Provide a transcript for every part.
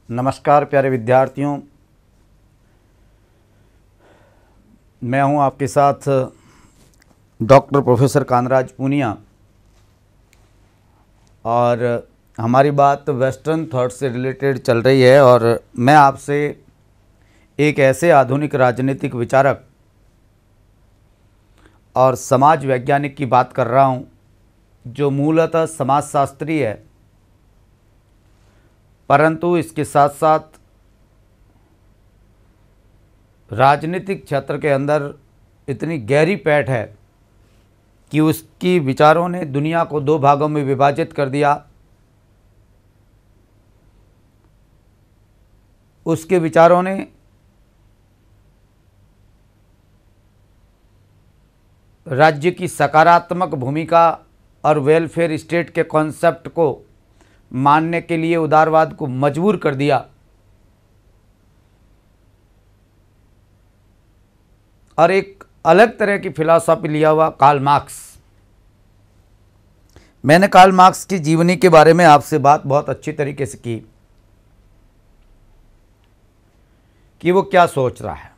नमस्कार प्यारे विद्यार्थियों, मैं हूं आपके साथ डॉक्टर प्रोफेसर कानराज पूनिया और हमारी बात वेस्टर्न थॉट से रिलेटेड चल रही है। और मैं आपसे एक ऐसे आधुनिक राजनीतिक विचारक और समाज वैज्ञानिक की बात कर रहा हूं जो मूलतः समाजशास्त्री है, परंतु इसके साथ साथ राजनीतिक क्षेत्र के अंदर इतनी गहरी पैठ है कि उसकी विचारों ने दुनिया को दो भागों में विभाजित कर दिया। उसके विचारों ने राज्य की सकारात्मक भूमिका और वेलफेयर स्टेट के कॉन्सेप्ट को मानने के लिए उदारवाद को मजबूर कर दिया और एक अलग तरह की फिलॉसफी लिया हुआ कार्ल मार्क्स। मैंने कार्ल मार्क्स की जीवनी के बारे में आपसे बात बहुत अच्छी तरीके से की कि वो क्या सोच रहा है।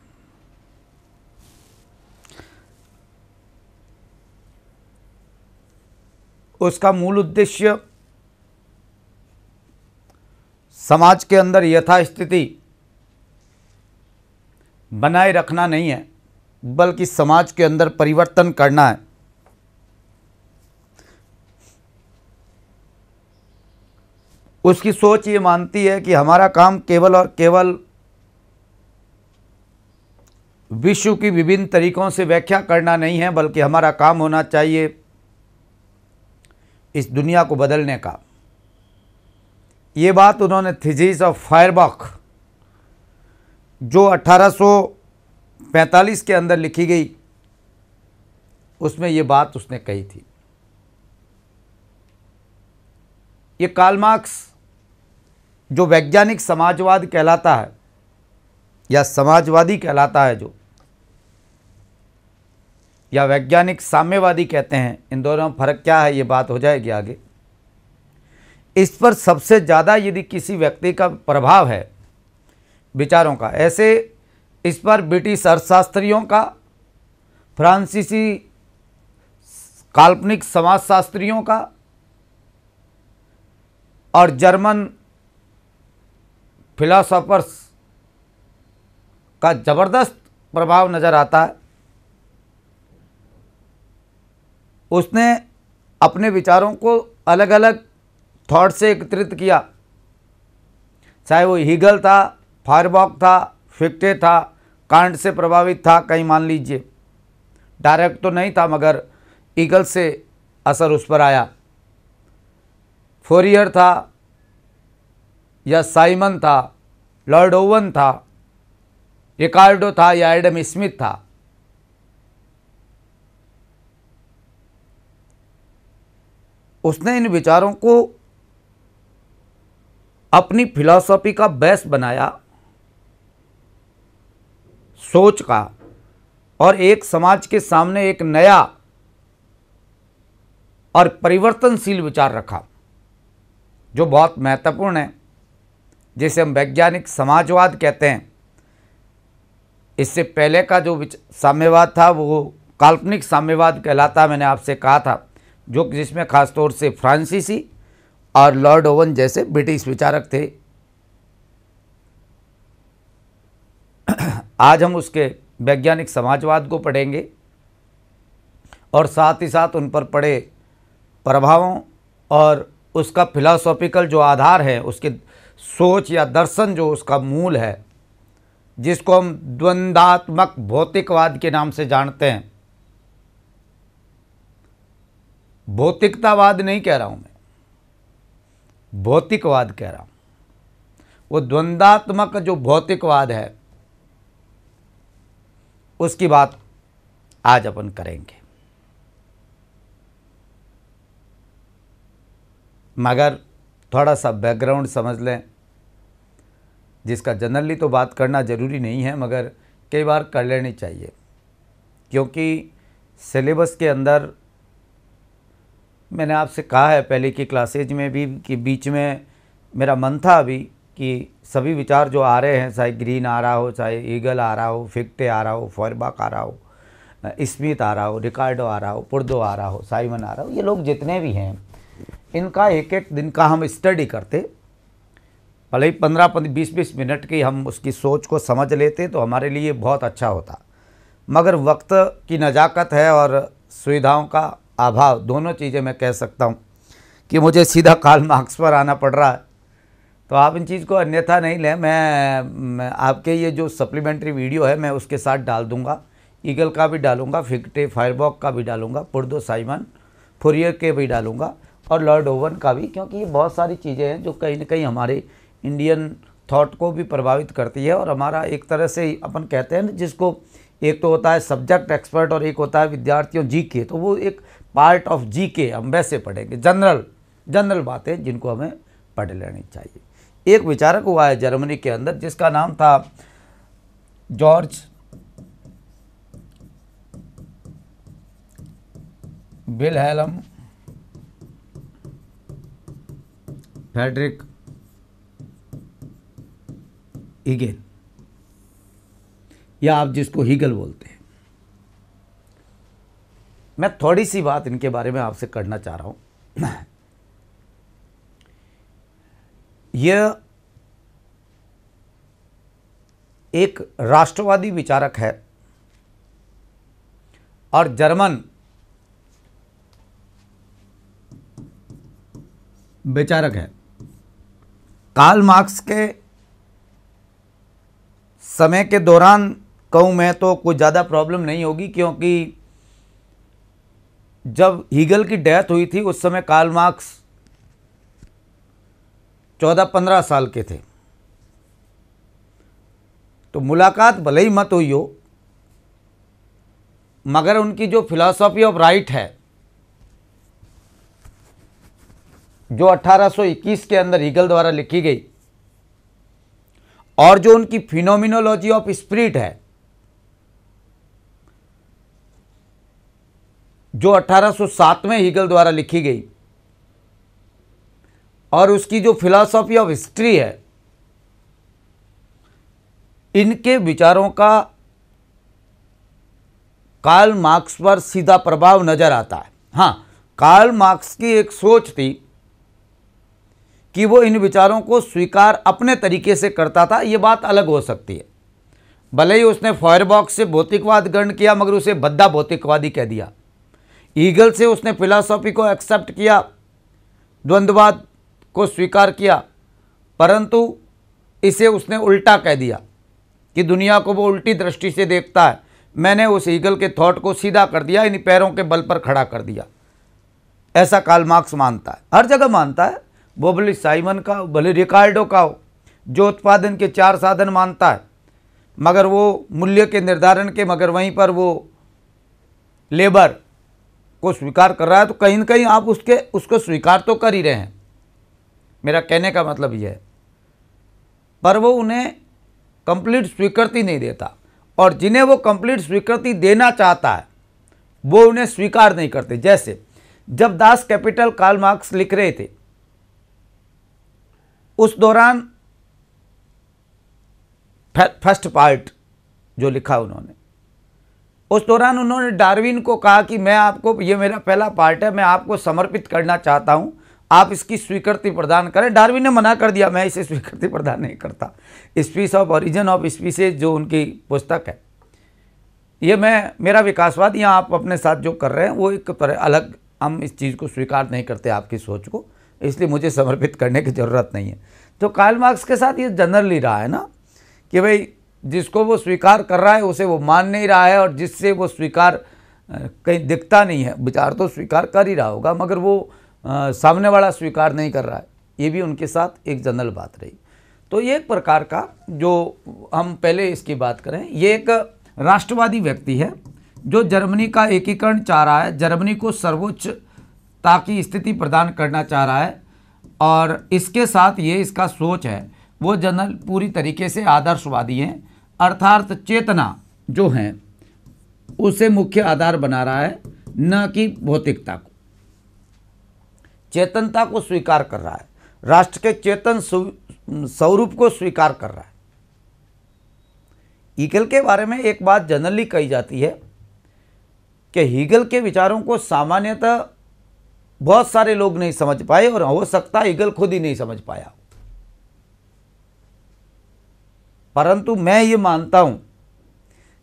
उसका मूल उद्देश्य समाज के अंदर यथास्थिति बनाए रखना नहीं है, बल्कि समाज के अंदर परिवर्तन करना है। उसकी सोच ये मानती है कि हमारा काम केवल और केवल विश्व की विभिन्न तरीकों से व्याख्या करना नहीं है, बल्कि हमारा काम होना चाहिए इस दुनिया को बदलने का। ये बात उन्होंने थीसिस ऑफ फायरबॉक जो 1845 के अंदर लिखी गई, उसमें ये बात उसने कही थी। ये कार्ल मार्क्स जो वैज्ञानिक समाजवाद कहलाता है या समाजवादी कहलाता है, जो या वैज्ञानिक साम्यवादी कहते हैं, इन दोनों में फर्क क्या है ये बात हो जाएगी आगे। इस पर सबसे ज़्यादा यदि किसी व्यक्ति का प्रभाव है विचारों का, ऐसे इस पर ब्रिटिश अर्थशास्त्रियों का, फ्रांसीसी काल्पनिक समाजशास्त्रियों का और जर्मन फिलोसोफर्स का ज़बरदस्त प्रभाव नज़र आता है। उसने अपने विचारों को अलग अलग थॉट से एकत्रित किया, चाहे वो हीगल था, फायरबॉक था, फिक्टे था, कांट से प्रभावित था, कहीं मान लीजिए डायरेक्ट तो नहीं था मगर हीगल से असर उस पर आया। फोरियर था या साइमन था, लॉर्ड ओवन था, रिकार्डो था या एडम स्मिथ था। उसने इन विचारों को अपनी फिलॉसफी का बेस बनाया, सोच का, और एक समाज के सामने एक नया और परिवर्तनशील विचार रखा जो बहुत महत्वपूर्ण है, जिसे हम वैज्ञानिक समाजवाद कहते हैं। इससे पहले का जो साम्यवाद था वो काल्पनिक साम्यवाद कहलाता, मैंने आपसे कहा था, जो जिसमें खासतौर से फ्रांसीसी और लॉर्ड ओवन जैसे ब्रिटिश विचारक थे। आज हम उसके वैज्ञानिक समाजवाद को पढ़ेंगे और साथ ही साथ उन पर पड़े प्रभावों और उसका फिलॉसॉफिकल जो आधार है, उसके सोच या दर्शन जो उसका मूल है, जिसको हम द्वंद्वात्मक भौतिकवाद के नाम से जानते हैं। भौतिकतावाद नहीं कह रहा हूं मैं, भौतिकवाद कह रहा हूं। वो द्वंद्वात्मक जो भौतिकवाद है उसकी बात आज अपन करेंगे। मगर थोड़ा सा बैकग्राउंड समझ लें, जिसका जनरली तो बात करना ज़रूरी नहीं है मगर कई बार कर लेनी चाहिए, क्योंकि सिलेबस के अंदर मैंने आपसे कहा है पहले की क्लासेज में भी कि बीच में मेरा मन था अभी कि सभी विचार जो आ रहे हैं, चाहे ग्रीन आ रहा हो, चाहे ईगल आ रहा हो, फिक्टे आ रहा हो, फॉयरबाख आ रहा हो, स्मिथ आ रहा हो, रिकार्डो आ रहा हो, पुर्दो आ रहा हो, साइमन आ रहा हो, ये लोग जितने भी हैं इनका एक एक दिन का हम स्टडी करते, भले ही 15-20 मिनट की हम उसकी सोच को समझ लेते तो हमारे लिए बहुत अच्छा होता। मगर वक्त की नज़ाकत है और सुविधाओं का अभाव, दोनों चीज़ें मैं कह सकता हूँ कि मुझे सीधा कार्ल मार्क्स पर आना पड़ रहा है। तो आप इन चीज़ को अन्यथा नहीं लें। मैं आपके ये जो सप्लीमेंट्री वीडियो है मैं उसके साथ डाल दूंगा, ईगल का भी डालूंगा, फिक्टे फायरबॉक का भी डालूंगा, पुर्दो साइमन फुरियर के भी डालूंगा और लॉर्ड ओवन का भी, क्योंकि ये बहुत सारी चीज़ें हैं जो कहीं ना कहीं हमारे इंडियन थॉट को भी प्रभावित करती है। और हमारा एक तरह से अपन कहते हैं ना, जिसको एक तो होता है सब्जेक्ट एक्सपर्ट और एक होता है विद्यार्थियों जीके, तो वो एक पार्ट ऑफ जीके हम वैसे पढ़ेंगे, जनरल बातें जिनको हमें पढ़ लेनी चाहिए। एक विचारक हुआ है जर्मनी के अंदर जिसका नाम था जॉर्ज विल्हेल्म फ्रेडरिक हीगेल, या आप जिसको हीगल बोलते हैं। मैं थोड़ी सी बात इनके बारे में आपसे करना चाह रहा हूं। यह एक राष्ट्रवादी विचारक है और जर्मन विचारक है। कार्ल मार्क्स के समय के दौरान कहूँ मैं तो कोई ज़्यादा प्रॉब्लम नहीं होगी, क्योंकि जब हीगल की डेथ हुई थी उस समय कार्ल मार्क्स 14-15 साल के थे। तो मुलाकात भले ही मत हुई हो, मगर उनकी जो फिलॉसफी ऑफ राइट है जो 1821 के अंदर हीगल द्वारा लिखी गई, और जो उनकी फिनोमिनोलॉजी ऑफ स्पिरिट है जो 1807 में हीगल द्वारा लिखी गई, और उसकी जो फिलॉसफी ऑफ हिस्ट्री है, इनके विचारों का कार्ल मार्क्स पर सीधा प्रभाव नजर आता है। हाँ, कार्ल मार्क्स की एक सोच थी कि वो इन विचारों को स्वीकार अपने तरीके से करता था, ये बात अलग हो सकती है। भले ही उसने फॉयरबॉक से भौतिकवाद ग्रहण किया मगर उसे बद्दा भौतिकवादी कह दिया। ईगल से उसने फिलॉसफी को एक्सेप्ट किया, द्वंद्ववाद को स्वीकार किया, परंतु इसे उसने उल्टा कह दिया कि दुनिया को वो उल्टी दृष्टि से देखता है। मैंने उस ईगल के थॉट को सीधा कर दिया, इन पैरों के बल पर खड़ा कर दिया। ऐसा कार्ल मार्क्स मानता है, हर जगह मानता है। वो भले साइमन का हो, भले रिकार्डो का हो, जो उत्पादन के 4 साधन मानता है, मगर वो मूल्य के निर्धारण के, मगर वहीं पर वो लेबर को स्वीकार कर रहा है। तो कहीं ना कहीं आप उसको स्वीकार तो कर ही रहे हैं, मेरा कहने का मतलब यह है, पर वो उन्हें कंप्लीट स्वीकृति नहीं देता, और जिन्हें वो कंप्लीट स्वीकृति देना चाहता है वो उन्हें स्वीकार नहीं करते। जैसे जब दास कैपिटल कार्ल मार्क्स लिख रहे थे, उस दौरान फर्स्ट पार्ट जो लिखा उन्होंने, उस दौरान उन्होंने डार्विन को कहा कि मैं आपको, ये मेरा पहला पार्ट है, मैं आपको समर्पित करना चाहता हूं, आप इसकी स्वीकृति प्रदान करें। डार्विन ने मना कर दिया, मैं इसे स्वीकृति प्रदान नहीं करता। Species of origin of species जो उनकी पुस्तक है, ये मेरा विकासवाद, यहाँ आप अपने साथ जो कर रहे हैं वो एक तरह अलग, हम इस चीज़ को स्वीकार नहीं करते आपकी सोच को, इसलिए मुझे समर्पित करने की ज़रूरत नहीं है। तो कार्ल मार्क्स के साथ ये जनरली रहा है ना कि भाई जिसको वो स्वीकार कर रहा है उसे वो मान नहीं रहा है, और जिससे वो स्वीकार कहीं दिखता नहीं है, विचार तो स्वीकार कर ही रहा होगा मगर वो सामने वाला स्वीकार नहीं कर रहा है, ये भी उनके साथ एक जनरल बात रही। तो ये एक प्रकार का, जो हम पहले इसकी बात करें, ये एक राष्ट्रवादी व्यक्ति है जो जर्मनी का एकीकरण चाह रहा है, जर्मनी को सर्वोच्चता की स्थिति प्रदान करना चाह रहा है, और इसके साथ ये इसका सोच है वो जनरल पूरी तरीके से आदर्शवादी हैं, अर्थात चेतना जो है उसे मुख्य आधार बना रहा है, न कि भौतिकता को। चेतनता को स्वीकार कर रहा है। राष्ट्र के चेतन स्वरूप को स्वीकार कर रहा है। हीगल के बारे में एक बात जनरली कही जाती है कि हीगल के विचारों को सामान्यतः बहुत सारे लोग नहीं समझ पाए और हो सकता है हीगल खुद ही नहीं समझ पाया, परंतु मैं ये मानता हूं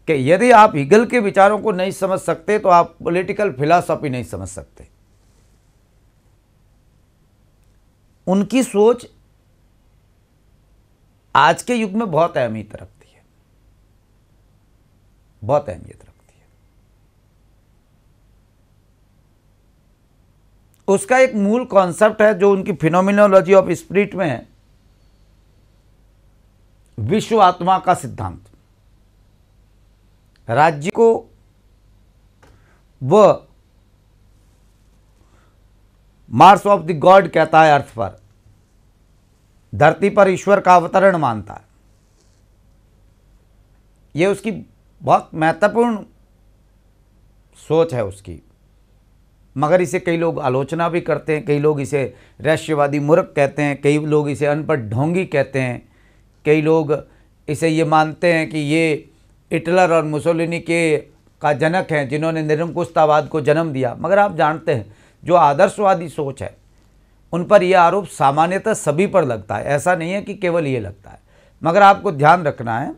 कि यदि आप हीगल के विचारों को नहीं समझ सकते तो आप पॉलिटिकल फिलॉसफी नहीं समझ सकते। उनकी सोच आज के युग में बहुत अहमियत रखती है, बहुत अहमियत रखती है। उसका एक मूल कॉन्सेप्ट है जो उनकी फिनोमिनोलॉजी ऑफ स्पिरिट में है, विश्व आत्मा का सिद्धांत। राज्य को वह मार्स ऑफ द गॉड कहता है, अर्थ पर, धरती पर ईश्वर का अवतरण मानता है। यह उसकी बहुत महत्वपूर्ण सोच है उसकी, मगर इसे कई लोग आलोचना भी करते हैं। कई लोग इसे रहस्यवादी मूर्ख कहते हैं, कई लोग इसे अनपढ़ ढोंगी कहते हैं, कई लोग इसे ये मानते हैं कि ये हिटलर और मुसोलिनी का जनक हैं जिन्होंने निरंकुशतावाद को जन्म दिया। मगर आप जानते हैं जो आदर्शवादी सोच है उन पर यह आरोप सामान्यतः सभी पर लगता है, ऐसा नहीं है कि केवल ये लगता है। मगर आपको ध्यान रखना है,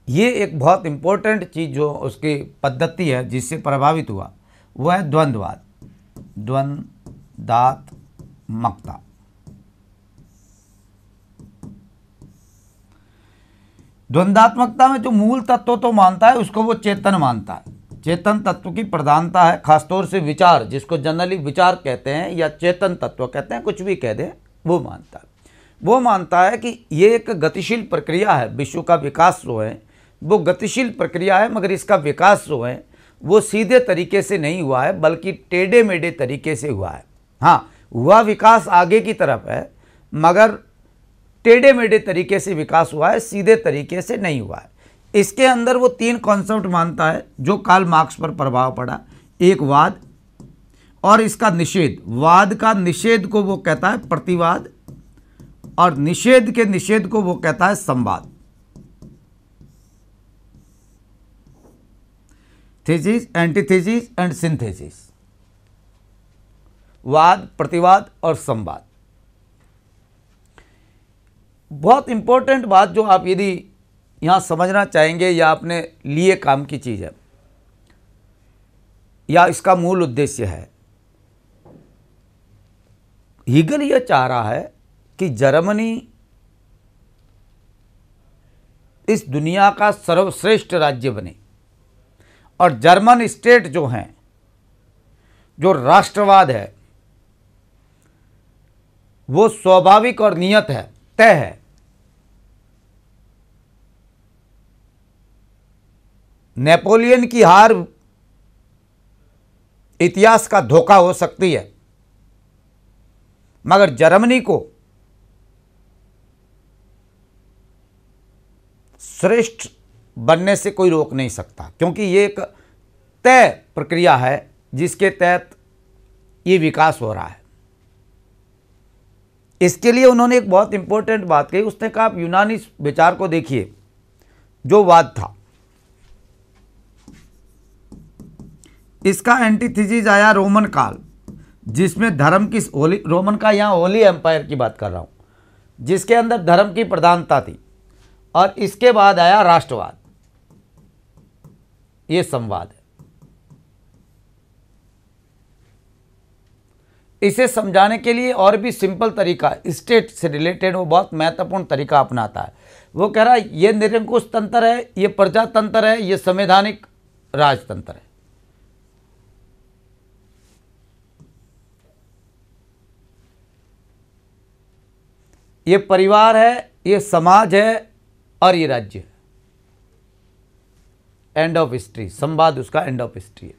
ये एक बहुत इम्पोर्टेंट चीज़ जो उसकी पद्धति है जिससे प्रभावित हुआ वह है द्वंद्ववाद, द्वंद्वात्मकता। द्वंद्वात्मकता में जो मूल तत्व तो मानता है उसको वो चेतन मानता है। चेतन तत्व की प्रधानता है, खासतौर से विचार, जिसको जनरली विचार कहते हैं या चेतन तत्व कहते हैं, कुछ भी कह दें, वो मानता है। वो मानता है कि ये एक गतिशील प्रक्रिया है। विश्व का विकास जो है वो गतिशील प्रक्रिया है, मगर इसका विकास जो है वो सीधे तरीके से नहीं हुआ है बल्कि टेढ़े मेढ़े तरीके से हुआ है। हाँ, हुआ विकास आगे की तरफ है, मगर टेढ़े मेढ़े तरीके से विकास हुआ है, सीधे तरीके से नहीं हुआ है। इसके अंदर वो 3 कॉन्सेप्ट मानता है जो कार्ल मार्क्स पर प्रभाव पड़ा। एक वाद और इसका निषेध। वाद का निषेध को वो कहता है प्रतिवाद, और निषेध के निषेध को वो कहता है संवाद। Thesis, antithesis and synthesis. वाद, प्रतिवाद और संवाद। बहुत इंपॉर्टेंट बात जो आप यदि यहां समझना चाहेंगे या अपने लिए काम की चीज़ है या इसका मूल उद्देश्य है, हीगल यह चाह रहा है कि जर्मनी इस दुनिया का सर्वश्रेष्ठ राज्य बने और जर्मन स्टेट जो हैं, जो राष्ट्रवाद है, वो स्वाभाविक और नियत है, तय है। नेपोलियन की हार इतिहास का धोखा हो सकती है, मगर जर्मनी को श्रेष्ठ बनने से कोई रोक नहीं सकता, क्योंकि ये एक तय प्रक्रिया है जिसके तहत ये विकास हो रहा है। इसके लिए उन्होंने एक बहुत इंपॉर्टेंट बात कही। उसने कहा, आप यूनानी विचार को देखिए, जो वाद था, इसका एंटीथीसिस आया रोमन काल, जिसमें धर्म की रोमन का, यहाँ होली एम्पायर की बात कर रहा हूँ, जिसके अंदर धर्म की प्रधानता थी, और इसके बाद आया राष्ट्रवाद। ये संवाद है। इसे समझाने के लिए और भी सिंपल तरीका, स्टेट से रिलेटेड वो बहुत महत्वपूर्ण तरीका अपनाता है। वो कह रहा है ये निरंकुश तंत्र है, ये प्रजातंत्र है, ये संवैधानिक राजतंत्र है। ये परिवार है, ये समाज है, और ये राज्य है। End of history. संवाद उसका एंड ऑफ हिस्ट्री है।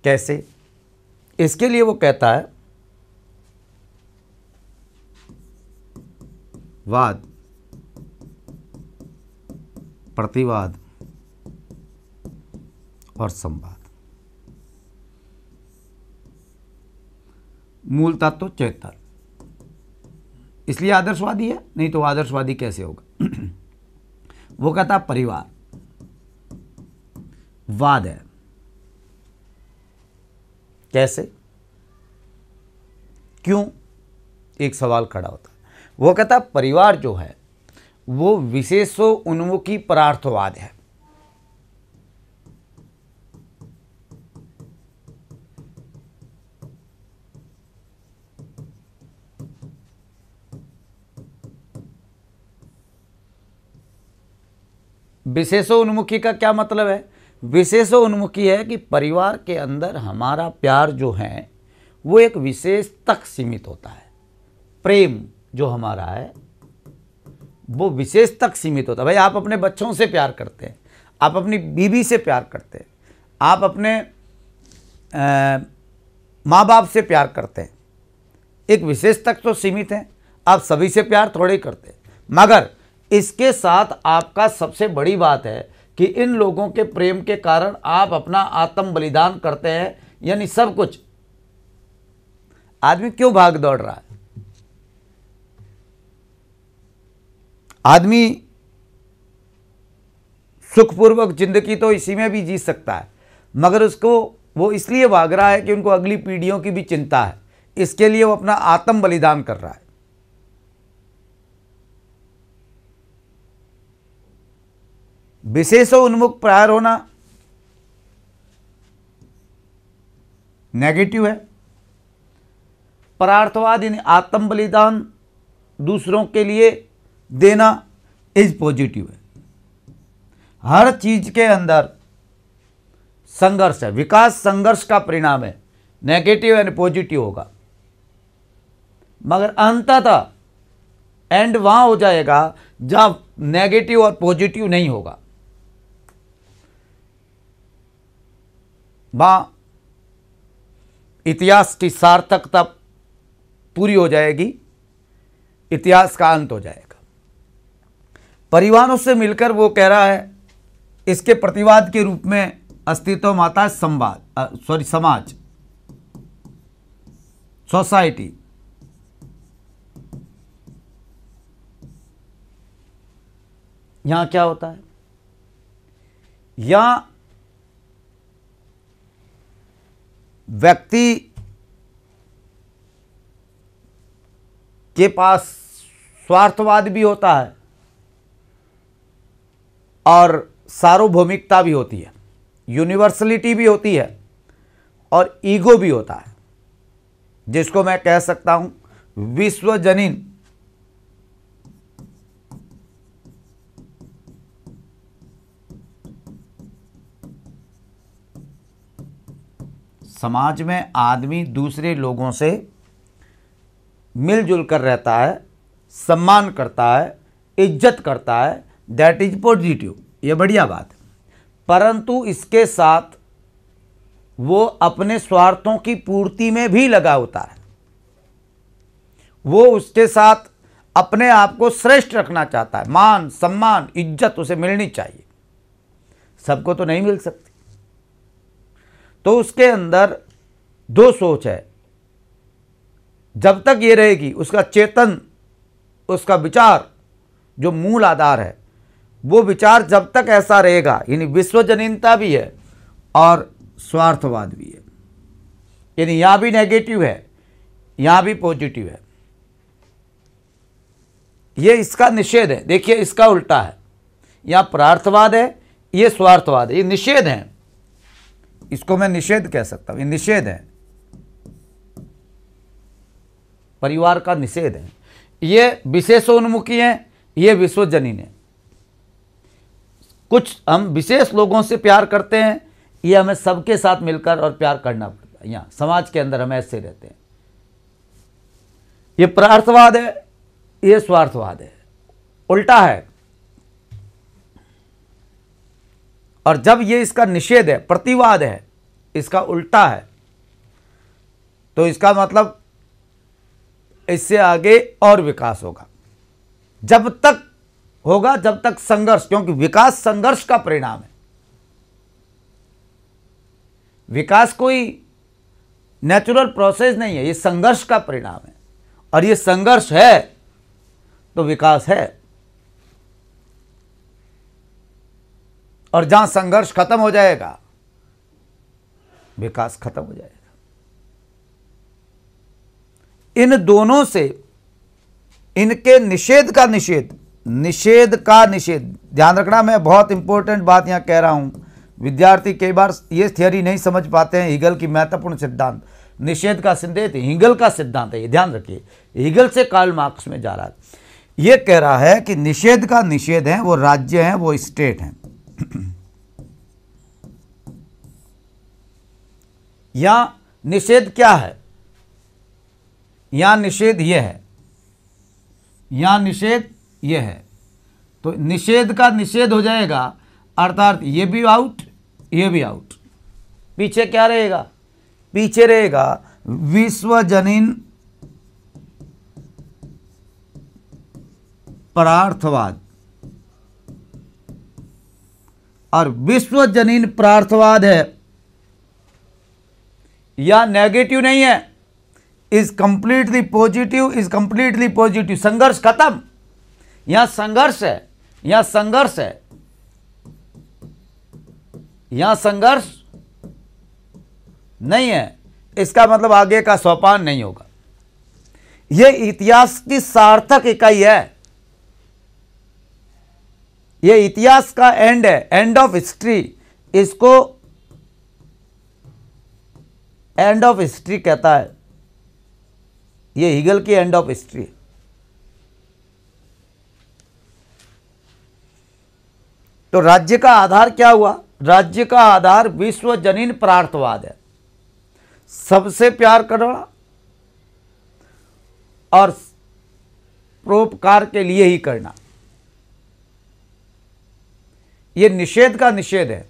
कैसे? इसके लिए वो कहता है, वाद, प्रतिवाद और संवाद। मूल तत्व चेतन, इसलिए आदर्शवादी है, नहीं तो आदर्शवादी कैसे होगा। वो कहता परिवार वाद है। कैसे, क्यों, एक सवाल खड़ा होता है। वो कहता परिवार जो है वो विशेषोन्मुखी परार्थवाद है। विशेषोन्मुखी का क्या मतलब है? विशेषोन्मुखी है कि परिवार के अंदर हमारा प्यार जो है वो एक विशेष तक सीमित होता है। प्रेम जो हमारा है वो विशेष तक सीमित होता है। भाई आप अपने बच्चों से प्यार करते हैं, आप अपनी बीवी से प्यार करते हैं, आप अपने माँ बाप से प्यार करते हैं, एक विशेष तक तो सीमित है। आप सभी से प्यार थोड़े ही करते हैं, मगर इसके साथ आपका सबसे बड़ी बात है कि इन लोगों के प्रेम के कारण आप अपना आत्म बलिदान करते हैं, यानी सब कुछ। आदमी क्यों भाग दौड़ रहा है? आदमी सुखपूर्वक जिंदगी तो इसी में भी जी सकता है, मगर उसको वो इसलिए भाग रहा है कि उनको अगली पीढ़ियों की भी चिंता है, इसके लिए वो अपना आत्म बलिदान कर रहा है। विशेषोन्मुख प्यार होना नेगेटिव है। परार्थवाद यानी आत्म बलिदान दूसरों के लिए देना इज पॉजिटिव है। हर चीज के अंदर संघर्ष है, विकास संघर्ष का परिणाम है। नेगेटिव यानी पॉजिटिव होगा, मगर अंततः एंड वहां हो जाएगा जहां नेगेटिव और पॉजिटिव नहीं होगा। वहां इतिहास की सार्थकता पूरी हो जाएगी, इतिहास का अंत हो जाएगा। परिवारों से मिलकर वो कह रहा है इसके प्रतिवाद के रूप में अस्तित्व में आता है समाज, सोसाइटी। यहां क्या होता है? यहां व्यक्ति के पास स्वार्थवाद भी होता है और सार्वभौमिकता भी होती है, यूनिवर्सलिटी भी होती है और ईगो भी होता है, जिसको मैं कह सकता हूं विश्वजनीन समाज में आदमी दूसरे लोगों से मिलजुल कर रहता है, सम्मान करता है, इज्जत करता है, दैट इज पॉजिटिव, ये बढ़िया बात है। परंतु इसके साथ वो अपने स्वार्थों की पूर्ति में भी लगा होता है। वो उसके साथ अपने आप को श्रेष्ठ रखना चाहता है, मान सम्मान इज्जत उसे मिलनी चाहिए, सबको तो नहीं मिल सकती। तो उसके अंदर दो सोच है। जब तक ये रहेगी, उसका चेतन, उसका विचार जो मूल आधार है, वो विचार जब तक ऐसा रहेगा, यानी विश्वजनीनता भी है और स्वार्थवाद भी है, यानी यहां भी नेगेटिव है, यहां भी पॉजिटिव है। ये इसका निषेध है। देखिए इसका उल्टा है, यहां परार्थवाद है, ये स्वार्थवाद है, ये निषेध है। इसको मैं निषेध कह सकता हूं, ये निषेध है, परिवार का निषेध है। ये विशेषोन्मुखी है, ये विश्वजनीन है। कुछ हम विशेष लोगों से प्यार करते हैं, ये हमें सबके साथ मिलकर और प्यार करना पड़ता है। यहाँ समाज के अंदर हम ऐसे रहते हैं। ये परार्थवाद है, ये स्वार्थवाद है, उल्टा है। और जब ये इसका निषेध है, प्रतिवाद है, इसका उल्टा है, तो इसका मतलब इससे आगे और विकास होगा। जब तक होगा, जब तक संघर्ष, क्योंकि विकास संघर्ष का परिणाम है। विकास कोई नेचुरल प्रोसेस नहीं है, ये संघर्ष का परिणाम है। और ये संघर्ष है तो विकास है। और जहां संघर्ष खत्म हो जाएगा, विकास खत्म हो जाएगा। इन दोनों से, इनके निषेध का निषेध, निषेध का निषेध, ध्यान रखना, मैं बहुत इंपॉर्टेंट बात यहां कह रहा हूं। विद्यार्थी कई बार ये थियरी नहीं समझ पाते हैं, हीगल की महत्वपूर्ण सिद्धांत। निषेध का सिद्धांत हीगल का सिद्धांत है, ये ध्यान रखिए। हीगल से कार्ल मार्क्स में जा रहा है। ये कह रहा है कि निषेध का निषेध है, वो राज्य हैं, वो स्टेट हैं। यहां निषेध क्या है? यहां निषेध यह है, यहां निषेध यह है। तो निषेध का निषेध हो जाएगा, अर्थात ये भी आउट, ये भी आउट। पीछे क्या रहेगा? पीछे रहेगा विश्वजनीन परार्थवाद। और विश्वजनीन परार्थवाद है या नेगेटिव नहीं है, is completely positive, is completely positive. संघर्ष खत्म। यहां संघर्ष है, यहां संघर्ष है, यहां संघर्ष नहीं है, इसका मतलब आगे का सोपान नहीं होगा। यह इतिहास की सार्थक इकाई है, यह इतिहास का एंड है, एंड ऑफ हिस्ट्री। इसको एंड ऑफ हिस्ट्री कहता है, यह हीगल की एंड ऑफ हिस्ट्री। तो राज्य का आधार क्या हुआ? राज्य का आधार विश्वजनीन परार्थवाद है, सबसे प्यार करना और परोपकार के लिए ही करना। यह निषेध का निषेध है।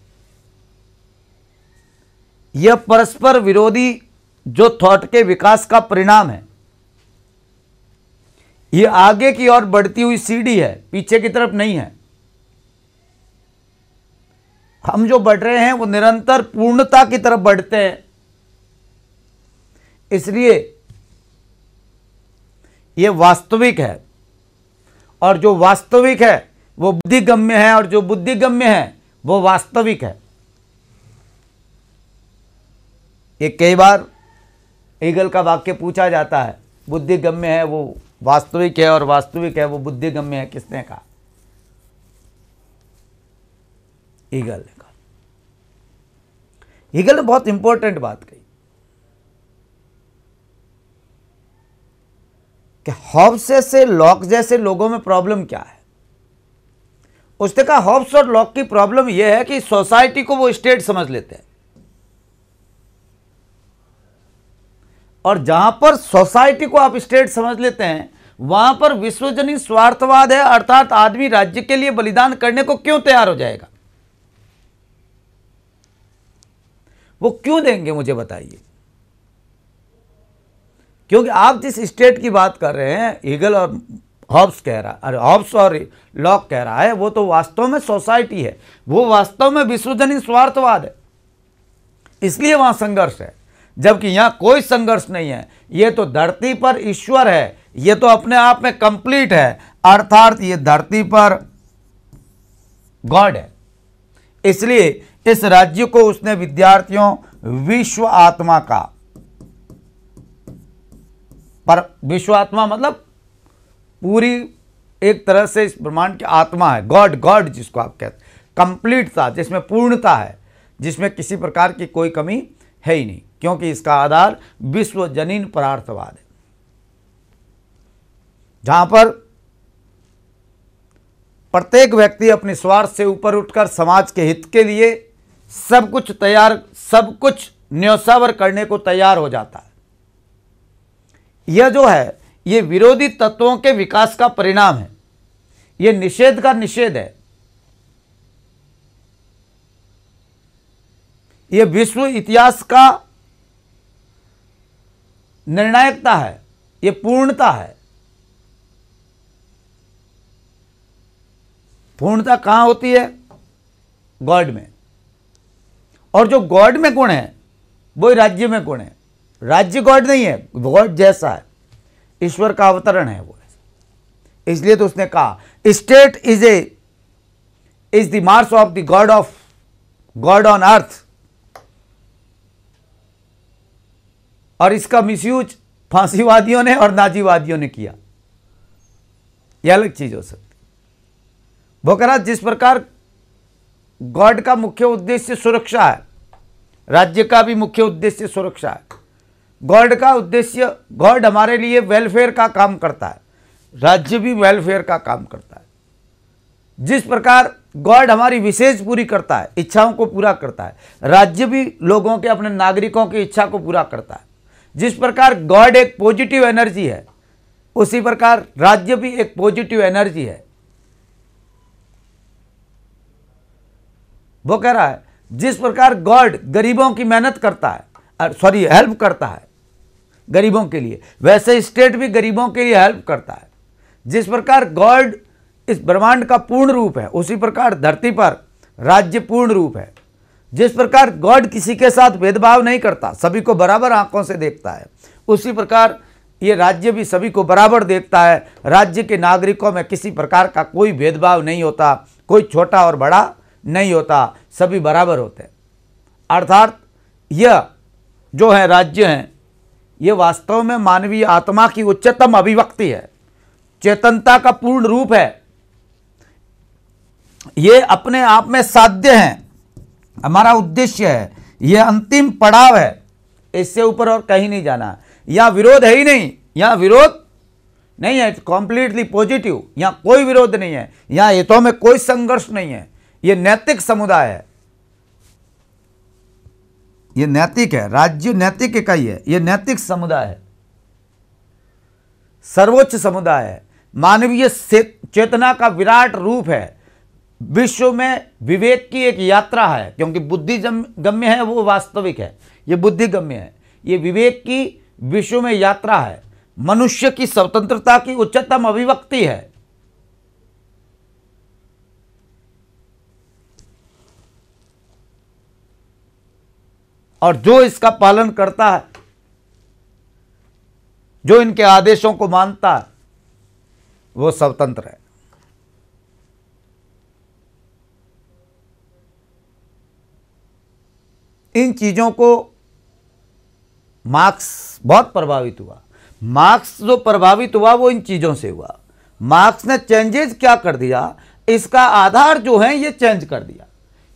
यह परस्पर विरोधी जो थॉट के विकास का परिणाम है। यह आगे की ओर बढ़ती हुई सीढ़ी है, पीछे की तरफ नहीं है। हम जो बढ़ रहे हैं वो निरंतर पूर्णता की तरफ बढ़ते हैं। इसलिए यह वास्तविक है, और जो वास्तविक है वो बुद्धिगम्य है, और जो बुद्धिगम्य है वो वास्तविक है। ये कई बार हीगल का वाक्य पूछा जाता है, बुद्धिगम्य है वो वास्तविक है, और वास्तविक है वो बुद्धिगम्य है। किसने कहा? हीगल ने कहा। हीगल ने बहुत इंपॉर्टेंट बात कही कि हॉब्स से लॉक जैसे लोगों में प्रॉब्लम क्या है। उसने कहा हॉब्स और लॉक की प्रॉब्लम यह है कि सोसाइटी को वो स्टेट समझ लेते हैं, और जहां पर सोसाइटी को आप स्टेट समझ लेते हैं वहां पर विश्वजनीन स्वार्थवाद है, अर्थात आदमी राज्य के लिए बलिदान करने को क्यों तैयार हो जाएगा? वो क्यों देंगे, मुझे बताइए। क्योंकि आप जिस स्टेट की बात कर रहे हैं, हीगल और हॉब्स कह रहा है, अरे हॉब्स और लॉक कह रहा है, वो तो वास्तव में सोसाइटी है, वो वास्तव में विश्वजनीन स्वार्थवाद है। इसलिए वहां संघर्ष है, जबकि यहां कोई संघर्ष नहीं है। ये तो धरती पर ईश्वर है, ये तो अपने आप में कंप्लीट है, अर्थात ये धरती पर गॉड है। इसलिए इस राज्य को उसने विद्यार्थियों विश्व आत्मा का, पर विश्व आत्मा मतलब पूरी एक तरह से इस ब्रह्मांड की आत्मा है, गॉड, गॉड जिसको आप कहते हैं, कंप्लीटता, जिसमें पूर्णता है, जिसमें किसी प्रकार की कोई कमी है ही नहीं, क्योंकि इसका आधार विश्वजनीन परार्थवाद है, जहां पर प्रत्येक व्यक्ति अपने स्वार्थ से ऊपर उठकर समाज के हित के लिए सब कुछ तैयार, सब कुछ न्योछावर करने को तैयार हो जाता है। यह जो है, यह विरोधी तत्वों के विकास का परिणाम है, यह निषेध का निषेध है, यह विश्व इतिहास का निर्णायकता है, यह पूर्णता है। पूर्णता कहां होती है? गॉड में। और जो गॉड में गुण है वो राज्य में गुण है। राज्य गॉड नहीं है, गॉड जैसा है, ईश्वर का अवतरण है वो। इसलिए तो उसने कहा state is the March of the God on earth. और इसका मिसयूज फांसीवादियों ने और नाजीवादियों ने किया, यह अलग चीज हो सकती। वो कह रहा जिस प्रकार गॉड का मुख्य उद्देश्य सुरक्षा है, राज्य का भी मुख्य उद्देश्य सुरक्षा है। गॉड का उद्देश्य, गॉड हमारे लिए वेलफेयर का काम करता है, राज्य भी वेलफेयर का काम करता है। जिस प्रकार गॉड हमारी विशेष पूरी करता है, इच्छाओं को पूरा करता है, राज्य भी लोगों के, अपने नागरिकों की इच्छा को पूरा करता है। जिस प्रकार गॉड एक पॉजिटिव एनर्जी है, उसी प्रकार राज्य भी एक पॉजिटिव एनर्जी है। वो कह रहा है जिस प्रकार गॉड गरीबों की मेहनत करता है, हेल्प करता है गरीबों के लिए, वैसे स्टेट भी गरीबों के लिए हेल्प करता है। जिस प्रकार गॉड इस ब्रह्मांड का पूर्ण रूप है, उसी प्रकार धरती पर राज्य पूर्ण रूप है। जिस प्रकार गॉड किसी के साथ भेदभाव नहीं करता, सभी को बराबर आंखों से देखता है, उसी प्रकार ये राज्य भी सभी को बराबर देखता है। राज्य के नागरिकों में किसी प्रकार का कोई भेदभाव नहीं होता, कोई छोटा और बड़ा नहीं होता, सभी बराबर होते हैं। अर्थात यह जो है राज्य हैं, ये वास्तव में मानवीय आत्मा की उच्चतम अभिव्यक्ति है, चेतनता का पूर्ण रूप है। ये अपने आप में साध्य हैं, हमारा उद्देश्य है, यह अंतिम पड़ाव है, इससे ऊपर और कहीं नहीं जाना। यहां विरोध है ही नहीं, यहां विरोध नहीं है, कॉम्प्लीटली पॉजिटिव, यहां कोई विरोध नहीं है, यहां हितों में कोई संघर्ष नहीं है। यह नैतिक समुदाय है, यह नैतिक है, राज्य नैतिक इकाई है, यह नैतिक समुदाय है, सर्वोच्च समुदाय है, मानवीय चेतना का विराट रूप है, विश्व में विवेक की एक यात्रा है। क्योंकि बुद्धि गम्य है, वो वास्तविक है, ये बुद्धि गम्य है, ये विवेक की विश्व में यात्रा है, मनुष्य की स्वतंत्रता की उच्चतम अभिव्यक्ति है। और जो इसका पालन करता है, जो इनके आदेशों को मानता है, वो स्वतंत्र है। इन चीजों को मार्क्स बहुत प्रभावित हुआ। मार्क्स जो प्रभावित हुआ वो इन चीजों से हुआ। मार्क्स ने चेंजेस क्या कर दिया, इसका आधार जो है ये चेंज कर दिया।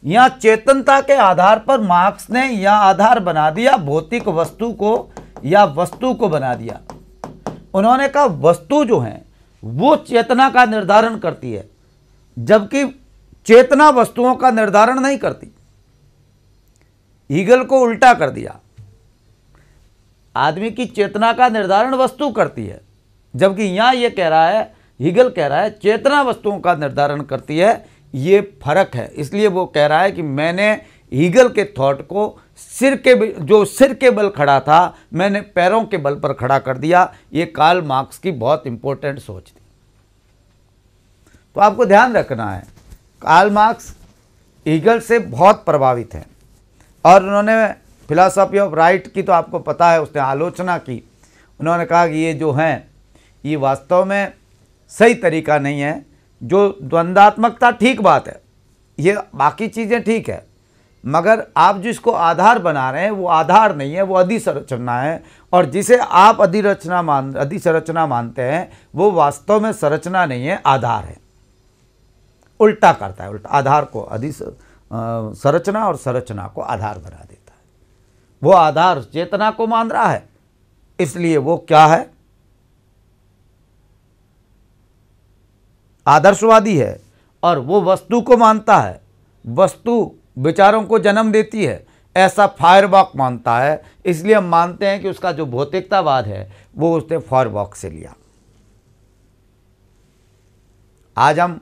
यहां चेतनता के आधार पर मार्क्स ने यह आधार बना दिया भौतिक वस्तु को, या वस्तु को बना दिया। उन्होंने कहा वस्तु जो है वो चेतना का निर्धारण करती है, जबकि चेतना वस्तुओं का निर्धारण नहीं करती। हीगल को उल्टा कर दिया, आदमी की चेतना का निर्धारण वस्तु करती है, जबकि यहां ये कह रहा है, हीगल कह रहा है चेतना वस्तुओं का निर्धारण करती है। ये फर्क है। इसलिए वो कह रहा है कि मैंने हीगल के थॉट को सिर के बल खड़ा था, मैंने पैरों के बल पर खड़ा कर दिया। ये कार्ल मार्क्स की बहुत इंपॉर्टेंट सोच थी। तो आपको ध्यान रखना है, कार्ल मार्क्स हीगल से बहुत प्रभावित हैं, और उन्होंने फिलॉसफी ऑफ राइट की तो आपको पता है, उसने आलोचना की। उन्होंने कहा कि ये जो हैं ये वास्तव में सही तरीका नहीं है। जो द्वंद्वात्मकता ठीक बात है, ये बाकी चीज़ें ठीक है, मगर आप जिसको आधार बना रहे हैं वो आधार नहीं है, वो अधिसंरचना है। और जिसे आप अधिसंरचना मानते हैं वो वास्तव में संरचना नहीं है, आधार है। उल्टा करता है, उल्टा आधार को संरचना और संरचना को आधार बना देता है। वो आधार चेतना को मान रहा है, इसलिए वो क्या है, आदर्शवादी है। और वो वस्तु को मानता है, वस्तु विचारों को जन्म देती है, ऐसा फायरबॉक मानता है। इसलिए हम मानते हैं कि उसका जो भौतिकतावाद है वो उसने फायरबॉक से लिया। आज हम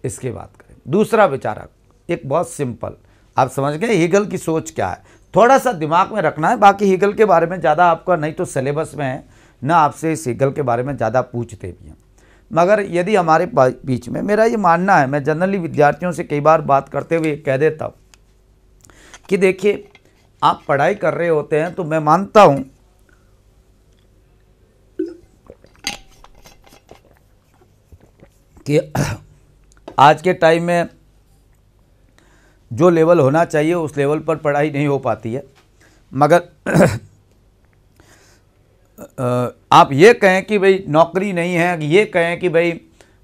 इसकी बात करें। दूसरा विचारक, एक बहुत सिंपल, आप समझ गए हीगल की सोच क्या है, थोड़ा सा दिमाग में रखना है। बाकी हीगल के बारे में ज़्यादा आपका नहीं तो सिलेबस में है ना, आपसे इस हीगल के बारे में ज़्यादा पूछते भी हैं। मगर यदि हमारे बीच में, मेरा ये मानना है, मैं जनरली विद्यार्थियों से कई बार बात करते हुए कह देता हूँ कि देखिए, आप पढ़ाई कर रहे होते हैं तो मैं मानता हूं कि आज के टाइम में जो लेवल होना चाहिए उस लेवल पर पढ़ाई नहीं हो पाती है, मगर आप ये कहें कि भाई नौकरी नहीं है, ये कहें कि भाई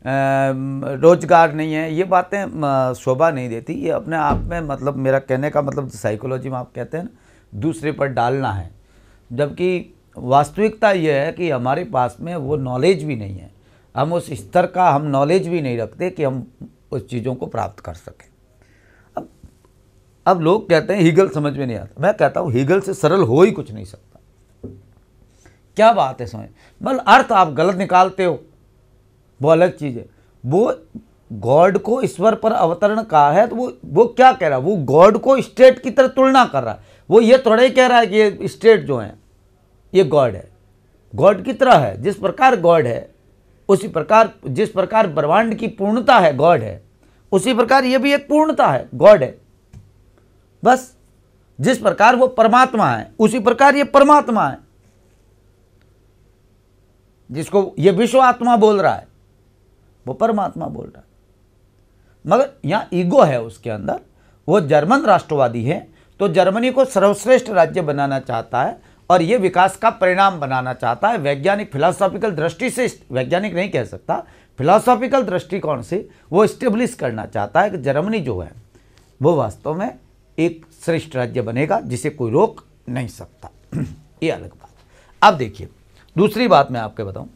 रोजगार नहीं है, ये बातें शोभा नहीं देती। ये अपने आप में मतलब मेरा कहने का मतलब साइकोलॉजी में आप कहते हैं ना, दूसरे पर डालना है, जबकि वास्तविकता ये है कि हमारे पास में वो नॉलेज भी नहीं है, हम उस स्तर का हम नॉलेज भी नहीं रखते कि हम उस चीज़ों को प्राप्त कर सकें। अब लोग कहते हैं हीगल समझ में नहीं आता, मैं कहता हूँ हीगल से सरल हो ही कुछ नहीं सकता। क्या बात है समझ, मतलब अर्थ आप गलत निकालते हो वो अलग चीज़ है। वो गॉड को ईश्वर पर अवतरण कहा है तो वो क्या कह रहा है, वो गॉड को स्टेट की तरह तुलना कर रहा है। वो ये थोड़ा ही कह रहा है कि ये स्टेट जो है ये गॉड है, गॉड की तरह है। जिस प्रकार गॉड है उसी प्रकार, जिस प्रकार ब्रह्मांड की पूर्णता है गॉड है, उसी प्रकार ये भी एक पूर्णता है, गॉड है। बस जिस प्रकार वो परमात्मा है उसी प्रकार ये परमात्मा है। जिसको ये विश्व आत्मा बोल रहा है वो परमात्मा बोल रहा है, मगर यहां ईगो है उसके अंदर। वो जर्मन राष्ट्रवादी है तो जर्मनी को सर्वश्रेष्ठ राज्य बनाना चाहता है और ये विकास का परिणाम बनाना चाहता है। वैज्ञानिक फिलोसॉफिकल दृष्टि से, वैज्ञानिक नहीं कह सकता, फिलोसॉफिकल दृष्टिकोण से वो स्टेब्लिश करना चाहता है कि जर्मनी जो है वो वास्तव में एक श्रेष्ठ राज्य बनेगा जिसे कोई रोक नहीं सकता। ये अलग बात। अब देखिए दूसरी बात मैं आपके बताऊं,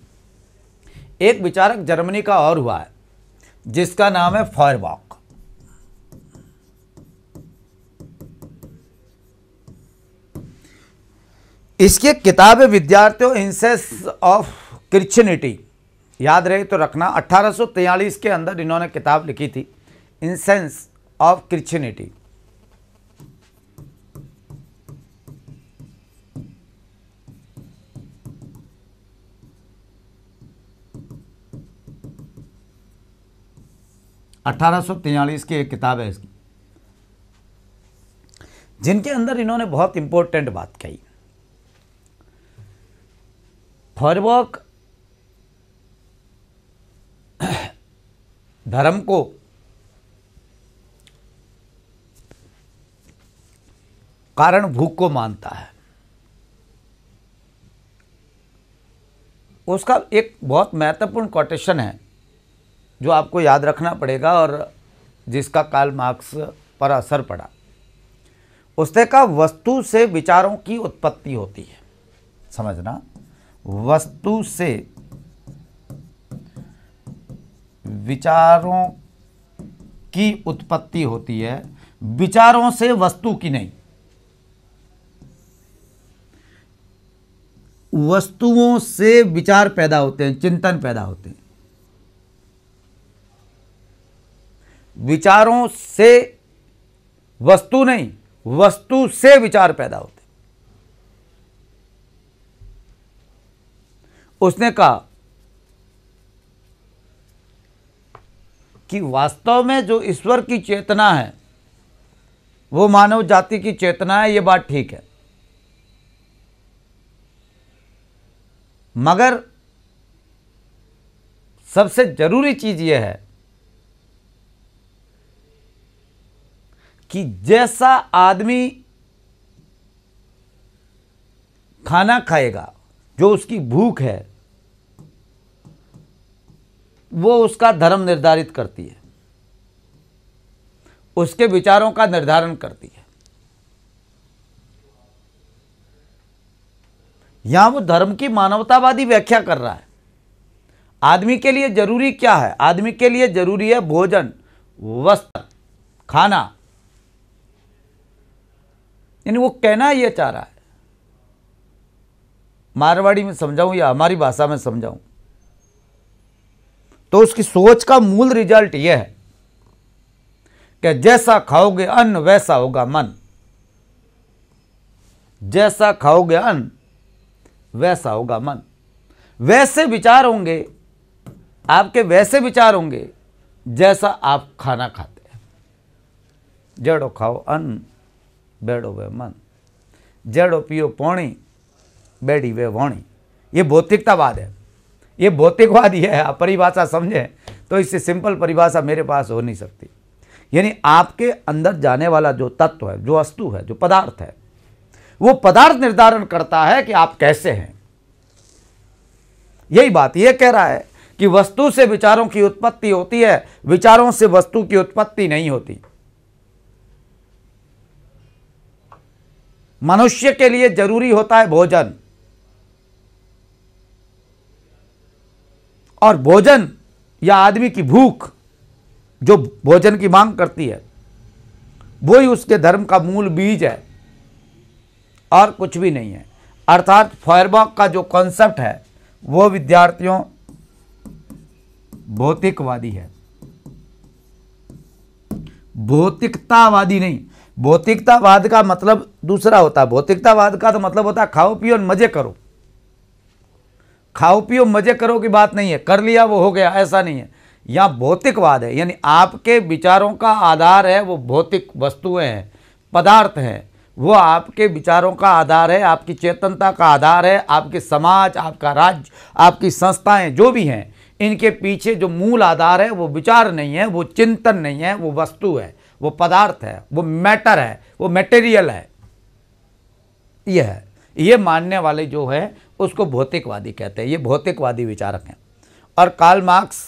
एक विचारक जर्मनी का और हुआ है जिसका नाम है फॉयरबॉक। इसकी किताब है विद्यार्थियों इंसेंस ऑफ क्रिश्चियनिटी, याद रहे तो रखना। 1843 के अंदर इन्होंने किताब लिखी थी इंसेंस ऑफ क्रिश्चियनिटी। की एक किताब है इसकी, जिनके अंदर इन्होंने बहुत इंपॉर्टेंट बात कही। फॉयरबॉक धर्म को कारण भूख को मानता है। उसका एक बहुत महत्वपूर्ण कोटेशन है जो आपको याद रखना पड़ेगा और जिसका कार्ल मार्क्स पर असर पड़ा। उसने कहा वस्तु से विचारों की उत्पत्ति होती है, समझना, वस्तु से विचारों की उत्पत्ति होती है, विचारों से वस्तु की नहीं। वस्तुओं से विचार पैदा होते हैं, चिंतन पैदा होते हैं, विचारों से वस्तु नहीं, वस्तु से विचार पैदा होते। उसने कहा कि वास्तव में जो ईश्वर की चेतना है वो मानव जाति की चेतना है, ये बात ठीक है, मगर सबसे जरूरी चीज यह है कि जैसा आदमी खाना खाएगा, जो उसकी भूख है वो उसका धर्म निर्धारित करती है, उसके विचारों का निर्धारण करती है। यहां वो धर्म की मानवतावादी व्याख्या कर रहा है। आदमी के लिए जरूरी क्या है? आदमी के लिए जरूरी है भोजन, वस्त्र, खाना। यानी वो कहना ये चाह रहा है, मारवाड़ी में समझाऊं या हमारी भाषा में समझाऊं तो उसकी सोच का मूल रिजल्ट यह है कि जैसा खाओगे अन्न वैसा होगा मन। जैसा खाओगे अन्न वैसा होगा मन। वैसे विचार होंगे आपके, वैसे विचार होंगे जैसा आप खाना खाते हैं। जड़ो खाओ अन्न, बैठो वे मन। जड़ो पियो पौणी बैठी वे वोणी। ये भौतिकतावाद है, ये भौतिकवादी है। आप परिभाषा समझें तो इससे सिंपल परिभाषा मेरे पास हो नहीं सकती। यानी आपके अंदर जाने वाला जो तत्व है, जो वस्तु है, जो पदार्थ है, वो पदार्थ निर्धारण करता है कि आप कैसे हैं। यही बात ये कह रहा है कि वस्तु से विचारों की उत्पत्ति होती है, विचारों से वस्तु की उत्पत्ति नहीं होती। मनुष्य के लिए जरूरी होता है भोजन, और भोजन या आदमी की भूख जो भोजन की मांग करती है, वही उसके धर्म का मूल बीज है और कुछ भी नहीं है। अर्थात फॉयरबॉक का जो कॉन्सेप्ट है वो विद्यार्थियों भौतिकवादी है, भौतिकतावादी नहीं। भौतिकतावाद का मतलब दूसरा होता है। भौतिकतावाद का तो मतलब होता है खाओ पियो मजे करो। खाओ पियो मजे करो की बात नहीं है, कर लिया वो हो गया, ऐसा नहीं है। यहाँ भौतिकवाद है, यानी आपके विचारों का आधार है वो भौतिक वस्तुएं हैं, पदार्थ हैं। वो आपके विचारों का आधार है, आपकी चेतनता का आधार है। आपके समाज, आपका राज्य, आपकी संस्थाएं जो भी हैं, इनके पीछे जो मूल आधार है वो विचार नहीं है, वो चिंतन नहीं है, वो वस्तु है, वो पदार्थ है, वो मैटर है, वो मटेरियल है। यह है, ये मानने वाले जो है उसको भौतिकवादी कहते हैं। ये भौतिकवादी विचारक हैं। और कार्ल मार्क्स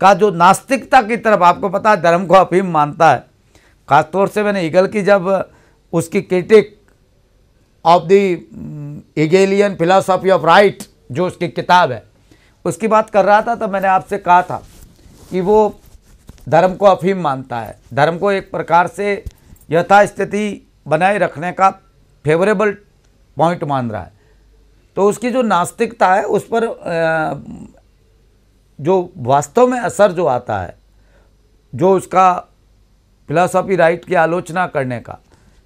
का जो नास्तिकता की तरफ, आपको पता है धर्म को अफीम मानता है। खासतौर से मैंने हीगल की जब उसकी critic of the Hegelian philosophy of right जो उसकी किताब है उसकी बात कर रहा था, तो मैंने आपसे कहा था कि वो धर्म को अफीम मानता है, धर्म को एक प्रकार से यथास्थिति बनाए रखने का फेवरेबल पॉइंट मान रहा है। तो उसकी जो नास्तिकता है उस पर जो वास्तव में असर जो आता है, जो उसका फिलॉसफी राइट की आलोचना करने का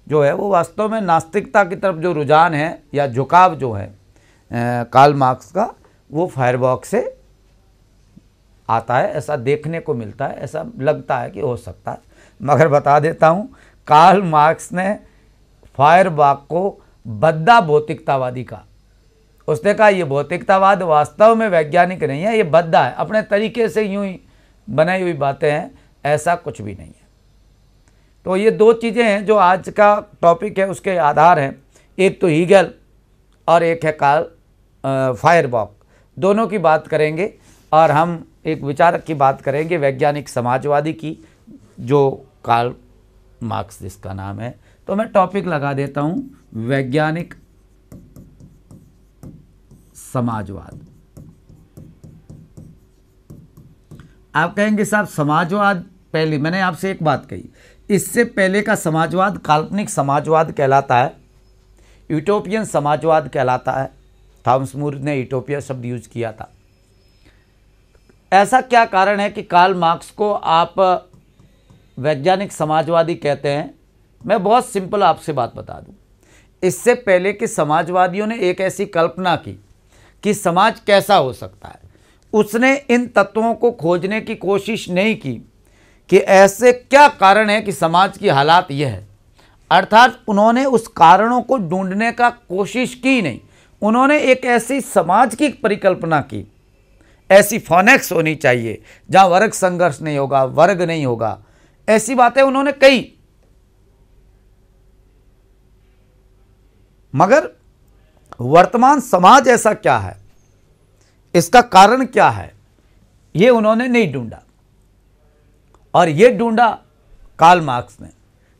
जो है, वो वास्तव में नास्तिकता की तरफ जो रुझान है या झुकाव जो है कार्ल मार्क्स का, वो फायरबॉक से आता है। ऐसा देखने को मिलता है, ऐसा लगता है कि हो सकता है। मगर बता देता हूँ, कार्ल मार्क्स ने फायरबॉक को बद्दा भौतिकतावादी कहा। उसने कहा ये भौतिकतावाद वास्तव में वैज्ञानिक नहीं है, ये बद्दा है, अपने तरीके से यूं ही बनाई हुई बातें हैं, ऐसा कुछ भी नहीं है। तो ये दो चीज़ें हैं जो आज का टॉपिक है, उसके आधार हैं। एक तो हीगल और एक है कार्ल फायरबॉक। दोनों की बात करेंगे और हम एक विचारक की बात करेंगे, वैज्ञानिक समाजवादी की, जो कार्ल मार्क्स जिसका नाम है। तो मैं टॉपिक लगा देता हूँ वैज्ञानिक समाजवाद। आप कहेंगे साहब समाजवाद, पहले मैंने आपसे एक बात कही, इससे पहले का समाजवाद काल्पनिक समाजवाद कहलाता है, यूटोपियन समाजवाद कहलाता है। थॉमस मूर ने यूटोपिया शब्द यूज किया था। ऐसा क्या कारण है कि कार्ल मार्क्स को आप वैज्ञानिक समाजवादी कहते हैं? मैं बहुत सिंपल आपसे बात बता दूं। इससे पहले के समाजवादियों ने एक ऐसी कल्पना की कि समाज कैसा हो सकता है। उसने इन तत्वों को खोजने की कोशिश नहीं की कि ऐसे क्या कारण है कि समाज की हालात यह है। अर्थात उन्होंने उस कारणों को ढूंढने का कोशिश की नहीं। उन्होंने एक ऐसी समाज की परिकल्पना की, ऐसी फोनेक्स होनी चाहिए जहां वर्ग संघर्ष नहीं होगा, वर्ग नहीं होगा, ऐसी बातें उन्होंने कही। मगर वर्तमान समाज ऐसा क्या है, इसका कारण क्या है, ये उन्होंने नहीं ढूंढा। और ये ढूंढा कार्ल मार्क्स ने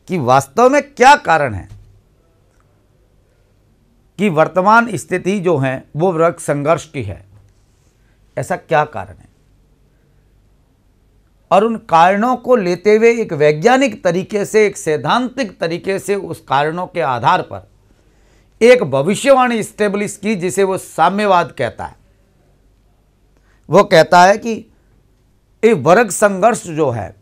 कि वास्तव में क्या कारण है कि वर्तमान स्थिति जो है वो वर्ग संघर्ष की है। ऐसा क्या कारण है? और उन कारणों को लेते हुए एक वैज्ञानिक तरीके से, एक सैद्धांतिक तरीके से उस कारणों के आधार पर एक भविष्यवाणी स्टेब्लिश की, जिसे वो साम्यवाद कहता है। वो कहता है कि ये वर्ग संघर्ष जो है,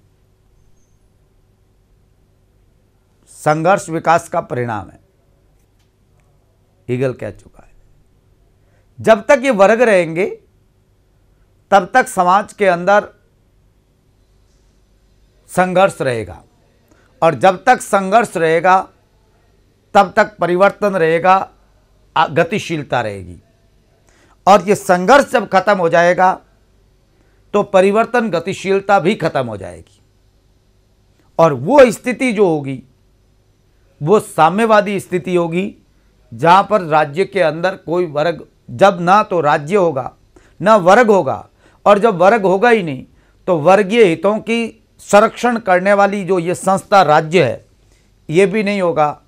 संघर्ष विकास का परिणाम है। हीगल कह चुका है, जब तक ये वर्ग रहेंगे तब तक समाज के अंदर संघर्ष रहेगा, और जब तक संघर्ष रहेगा तब तक परिवर्तन रहेगा, गतिशीलता रहेगी। और ये संघर्ष जब खत्म हो जाएगा तो परिवर्तन, गतिशीलता भी खत्म हो जाएगी। और वो स्थिति जो होगी वो साम्यवादी स्थिति होगी, जहाँ पर राज्य के अंदर कोई वर्ग, जब ना तो राज्य होगा ना वर्ग होगा, और जब वर्ग होगा ही नहीं तो वर्गीय हितों की संरक्षण करने वाली जो ये संस्था राज्य है ये भी नहीं होगा,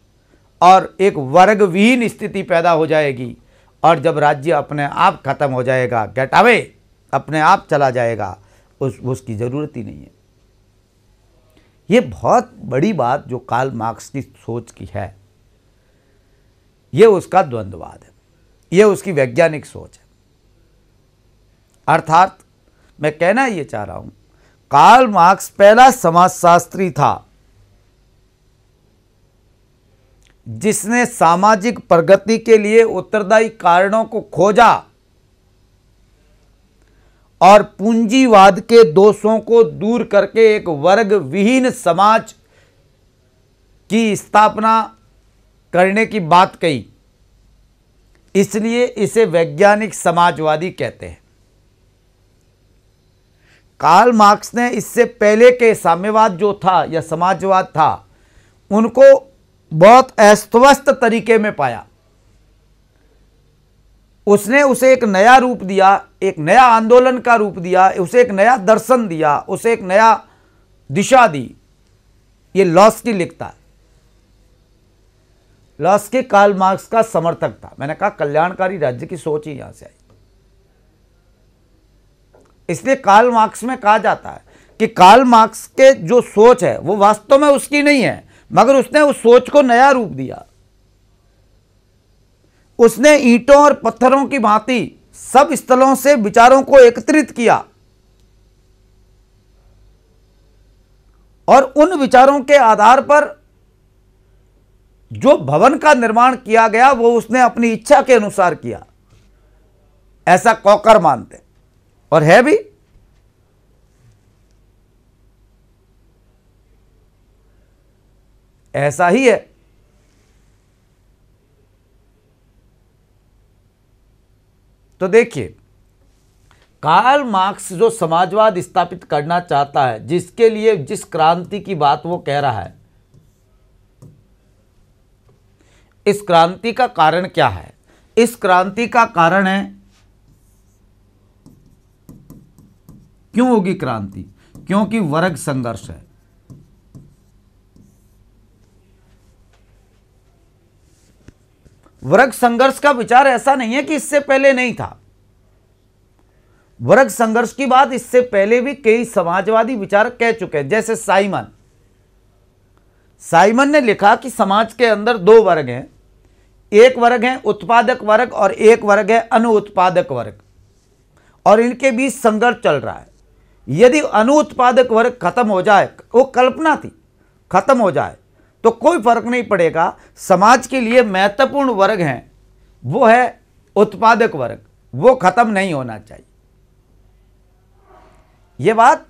और एक वर्ग विहीन स्थिति पैदा हो जाएगी। और जब राज्य अपने आप खत्म हो जाएगा, गेट अवे, अपने आप चला जाएगा, उसकी ज़रूरत ही नहीं है। ये बहुत बड़ी बात जो कार्ल मार्क्स की सोच की है, ये उसका द्वंद्ववाद है, ये उसकी वैज्ञानिक सोच है। अर्थात मैं कहना ये चाह रहा हूं, कार्ल मार्क्स पहला समाजशास्त्री था जिसने सामाजिक प्रगति के लिए उत्तरदायी कारणों को खोजा और पूंजीवाद के दोषों को दूर करके एक वर्ग विहीन समाज की स्थापना करने की बात कही। इसलिए इसे वैज्ञानिक समाजवादी कहते हैं। कार्ल मार्क्स ने इससे पहले के साम्यवाद जो था या समाजवाद था, उनको बहुत अस्तव्यस्त तरीके में पाया। उसने उसे एक नया रूप दिया, एक नया आंदोलन का रूप दिया, उसे एक नया दर्शन दिया, उसे एक नया दिशा दी। ये लॉस्की लिखता है। लॉस्की कार्ल मार्क्स का समर्थक था। मैंने कहा कल्याणकारी राज्य की सोच ही यहां से आई। इसलिए कार्ल मार्क्स में कहा जाता है कि कार्ल मार्क्स के जो सोच है वो वास्तव में उसकी नहीं है, मगर उसने उस सोच को नया रूप दिया। उसने ईंटों और पत्थरों की भांति सब स्थलों से विचारों को एकत्रित किया और उन विचारों के आधार पर जो भवन का निर्माण किया गया वो उसने अपनी इच्छा के अनुसार किया, ऐसा कॉकर मानते और है भी। ऐसा ही है। तो देखिए, कार्ल मार्क्स जो समाजवाद स्थापित करना चाहता है, जिसके लिए जिस क्रांति की बात वो कह रहा है, इस क्रांति का कारण क्या है? इस क्रांति का कारण है, क्यों होगी क्रांति? क्योंकि वर्ग संघर्ष है। वर्ग संघर्ष का विचार ऐसा नहीं है कि इससे पहले नहीं था। वर्ग संघर्ष की बात इससे पहले भी कई समाजवादी विचारक कह चुके हैं। जैसे साइमन ने लिखा कि समाज के अंदर दो वर्ग हैं, एक वर्ग है उत्पादक वर्ग और एक वर्ग है अनुत्पादक वर्ग, और इनके बीच संघर्ष चल रहा है। यदि अनुत्पादक वर्ग खत्म हो जाए, वो कल्पना थी, खत्म हो जाए तो कोई फर्क नहीं पड़ेगा। समाज के लिए महत्वपूर्ण वर्ग हैं, वो है उत्पादक वर्ग, वो खत्म नहीं होना चाहिए। ये बात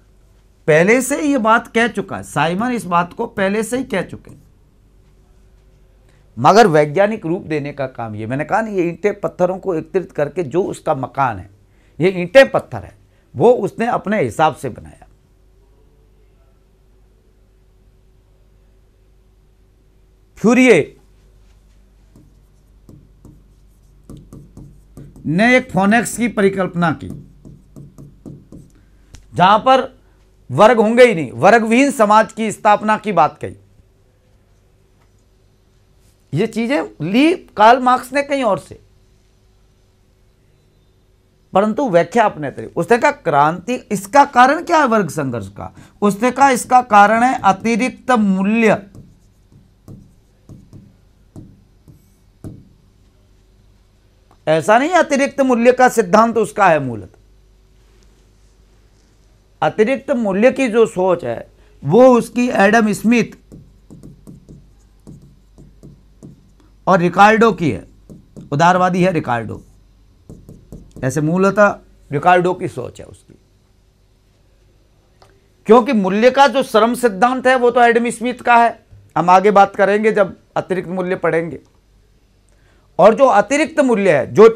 पहले से ये बात कह चुका है, साइमन इस बात को पहले से ही कह चुके हैं, मगर वैज्ञानिक रूप देने का काम ये, मैंने कहा ना, ये ईंटें पत्थरों को एकत्रित करके जो उसका मकान है, ये ईंटें पत्थर है, वो उसने अपने हिसाब से बनाया। फ्यूरिये ने एक फोनेक्स की परिकल्पना की, जहां पर वर्ग होंगे ही नहीं, वर्ग विहीन समाज की स्थापना की बात कही। ये चीजें ली कार्ल मार्क्स ने कहीं और से, परंतु व्याख्या अपने तरीके। उसने कहा क्रांति, इसका कारण क्या है वर्ग संघर्ष का? उसने कहा इसका कारण है अतिरिक्त मूल्य। ऐसा नहीं, अतिरिक्त मूल्य का सिद्धांत उसका है मूलतः। अतिरिक्त मूल्य की जो सोच है वो उसकी एडम स्मिथ और रिकार्डो की है। उदारवादी है रिकार्डो, ऐसे मूलतः रिकार्डो की सोच है उसकी, क्योंकि मूल्य का जो श्रम सिद्धांत है वो तो एडम स्मिथ का है, हम आगे बात करेंगे जब अतिरिक्त मूल्य पढ़ेंगे। और जो अतिरिक्त मूल्य है, जो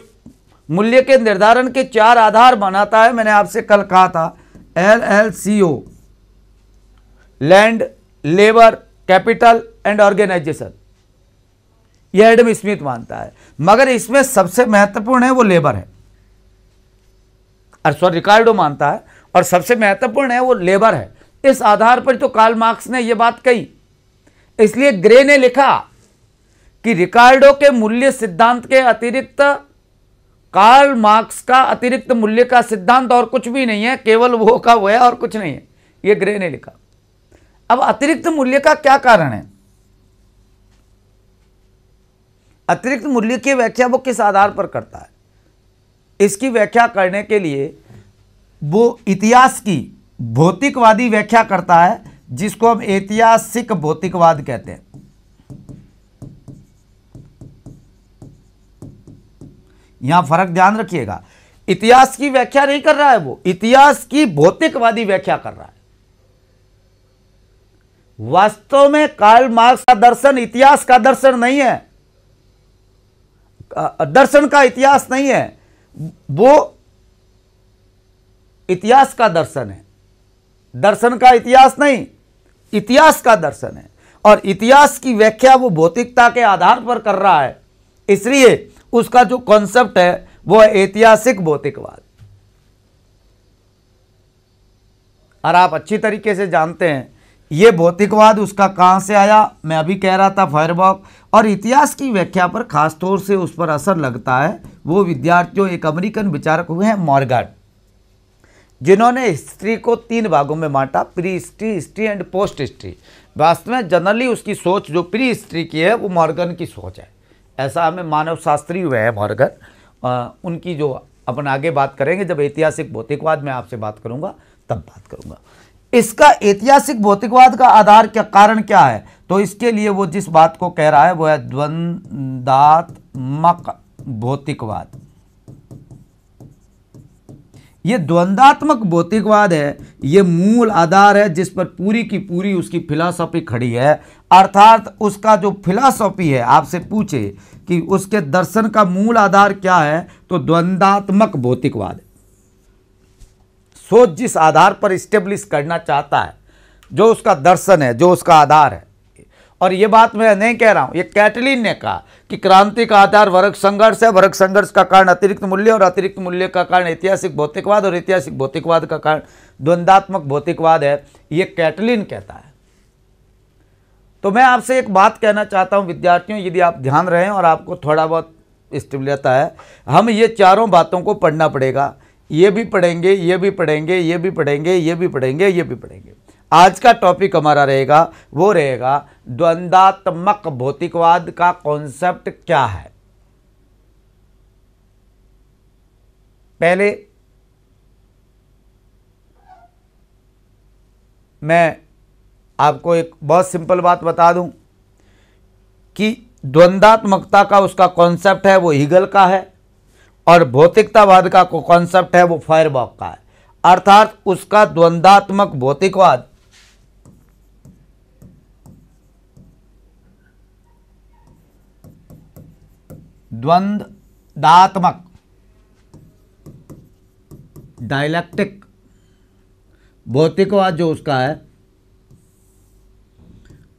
मूल्य के निर्धारण के 4 आधार बनाता है, मैंने आपसे कल कहा था LLCO, land, labour, capital and organisation, यह एडम स्मिथ मानता है। मगर इसमें सबसे महत्वपूर्ण है वो लेबर है, रिकार्डो मानता है, और सबसे महत्वपूर्ण है वो लेबर है। इस आधार पर तो कार्ल मार्क्स ने यह बात कही। इसलिए ग्रे ने लिखा कि रिकार्डो के मूल्य सिद्धांत के अतिरिक्त कार्ल मार्क्स का अतिरिक्त मूल्य का सिद्धांत और कुछ भी नहीं है, केवल वो का वो है और कुछ नहीं है। यह ग्रे ने लिखा। अब अतिरिक्त मूल्य का क्या कारण है? अतिरिक्त मूल्य की व्याख्या वो किस आधार पर करता है? इसकी व्याख्या करने के लिए वो इतिहास की भौतिकवादी व्याख्या करता है, जिसको हम ऐतिहासिक भौतिकवाद कहते हैं। यहां फर्क ध्यान रखिएगा, इतिहास की व्याख्या नहीं कर रहा है, वो इतिहास की भौतिकवादी व्याख्या कर रहा है। वास्तव में कार्ल मार्क्स का दर्शन इतिहास का दर्शन नहीं है, दर्शन का इतिहास नहीं है, वो इतिहास का दर्शन है। दर्शन का इतिहास नहीं, इतिहास का दर्शन है। और इतिहास की व्याख्या वो भौतिकता के आधार पर कर रहा है, इसलिए उसका जो कॉन्सेप्ट है वो है ऐतिहासिक भौतिकवाद। और आप अच्छी तरीके से जानते हैं ये भौतिकवाद उसका कहां से आया। मैं अभी कह रहा था फायरबॉक। और इतिहास की व्याख्या पर खासतौर से उस पर असर लगता है वो विद्यार्थियों, एक अमेरिकन विचारक हुए हैं मॉर्गन, जिन्होंने हिस्ट्री को 3 भागों में बांटा, pre history, history and post history. वास्तव में जनरली उसकी सोच जो प्री हिस्ट्री की है वो मॉर्गन की सोच है। ऐसा हमें मानव शास्त्री हुए हैं मॉर्गन। उनकी जो अपन आगे बात करेंगे, जब ऐतिहासिक भौतिकवाद में आपसे बात करूंगा तब बात करूंगा। इसका ऐतिहासिक भौतिकवाद का आधार क्या, कारण क्या है? तो इसके लिए वो जिस बात को कह रहा है वो है द्वंद्वात्मक भौतिकवाद। ये द्वंद्वात्मक भौतिकवाद है, ये मूल आधार है जिस पर पूरी की पूरी उसकी फिलॉसफी खड़ी है। अर्थात उसका जो फिलॉसफी है, आपसे पूछे कि उसके दर्शन का मूल आधार क्या है, तो द्वंद्वात्मक भौतिकवाद है। सोच जिस आधार पर इस्टेब्लिश करना चाहता है, जो उसका दर्शन है, जो उसका आधार है। और ये बात मैं नहीं कह रहा हूं, ये कैटलिन ने कहा कि क्रांति का आधार वर्ग संघर्ष है, वर्ग संघर्ष का कारण अतिरिक्त मूल्य, और अतिरिक्त मूल्य का कारण ऐतिहासिक भौतिकवाद, और ऐतिहासिक भौतिकवाद का कारण द्वंद्वात्मक भौतिकवाद है। ये कैटलिन कहता है। तो मैं आपसे एक बात कहना चाहता हूं विद्यार्थियों, यदि आप ध्यान रहे और आपको थोड़ा बहुत स्टेबिलिटी है, हम ये चारों बातों को पढ़ना पड़ेगा। ये भी पढ़ेंगे, ये भी पढ़ेंगे, ये भी पढ़ेंगे, ये भी पढ़ेंगे, ये भी पढ़ेंगे। आज का टॉपिक हमारा रहेगा, वो रहेगा द्वंद्वात्मक भौतिकवाद का कॉन्सेप्ट क्या है। पहले मैं आपको एक बहुत सिंपल बात बता दूं कि द्वंद्वात्मकता का उसका कॉन्सेप्ट है वो हीगल का है, और भौतिकतावाद का कॉन्सेप्ट है वो फायरबॉक का है। अर्थात उसका द्वंद्वात्मक भौतिकवाद द्वंद्वात्मक डायलैक्टिक भौतिकवाद जो उसका है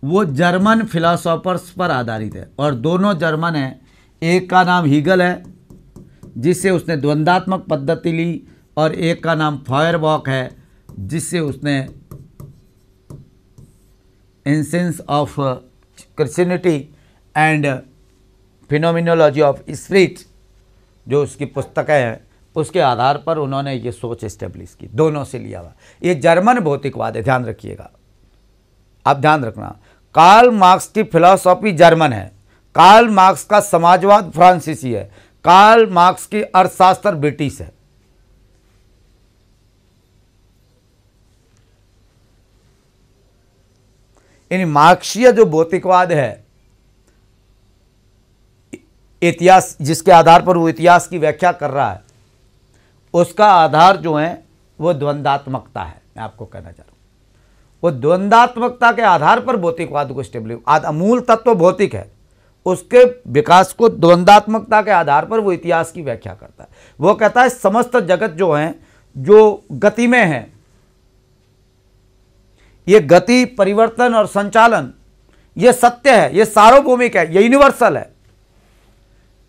वो जर्मन फिलोसोफर्स पर आधारित है। और दोनों जर्मन हैं, एक का नाम हीगल है जिससे उसने द्वंद्वात्मक पद्धति ली, और एक का नाम फायरबॉक है जिससे उसने essence of Christianity and phenomenology of spirit जो उसकी पुस्तकें हैं उसके आधार पर उन्होंने ये सोच इस्टेब्लिश की। दोनों से लिया हुआ ये जर्मन भौतिकवाद है, ध्यान रखिएगा। आप ध्यान रखना, कार्ल मार्क्स की फिलॉसफी जर्मन है, कार्ल मार्क्स का समाजवाद फ्रांसीसी है, कार्ल मार्क्स की अर्थशास्त्र ब्रिटिश है। यानी मार्क्सीय जो भौतिकवाद है, इतिहास जिसके आधार पर वो इतिहास की व्याख्या कर रहा है, उसका आधार जो है वो द्वंद्वात्मकता है। मैं आपको कहना चाह रहा हूं वो द्वंद्वात्मकता के आधार पर भौतिकवाद को स्टेबलिश, मूल तत्व भौतिक है, उसके विकास को द्वंद्वात्मकता के आधार पर वो इतिहास की व्याख्या करता है। वो कहता है समस्त जगत जो है, जो गति में है, ये गति, परिवर्तन और संचालन ये सत्य है, ये सार्वभौमिक है, ये यूनिवर्सल है।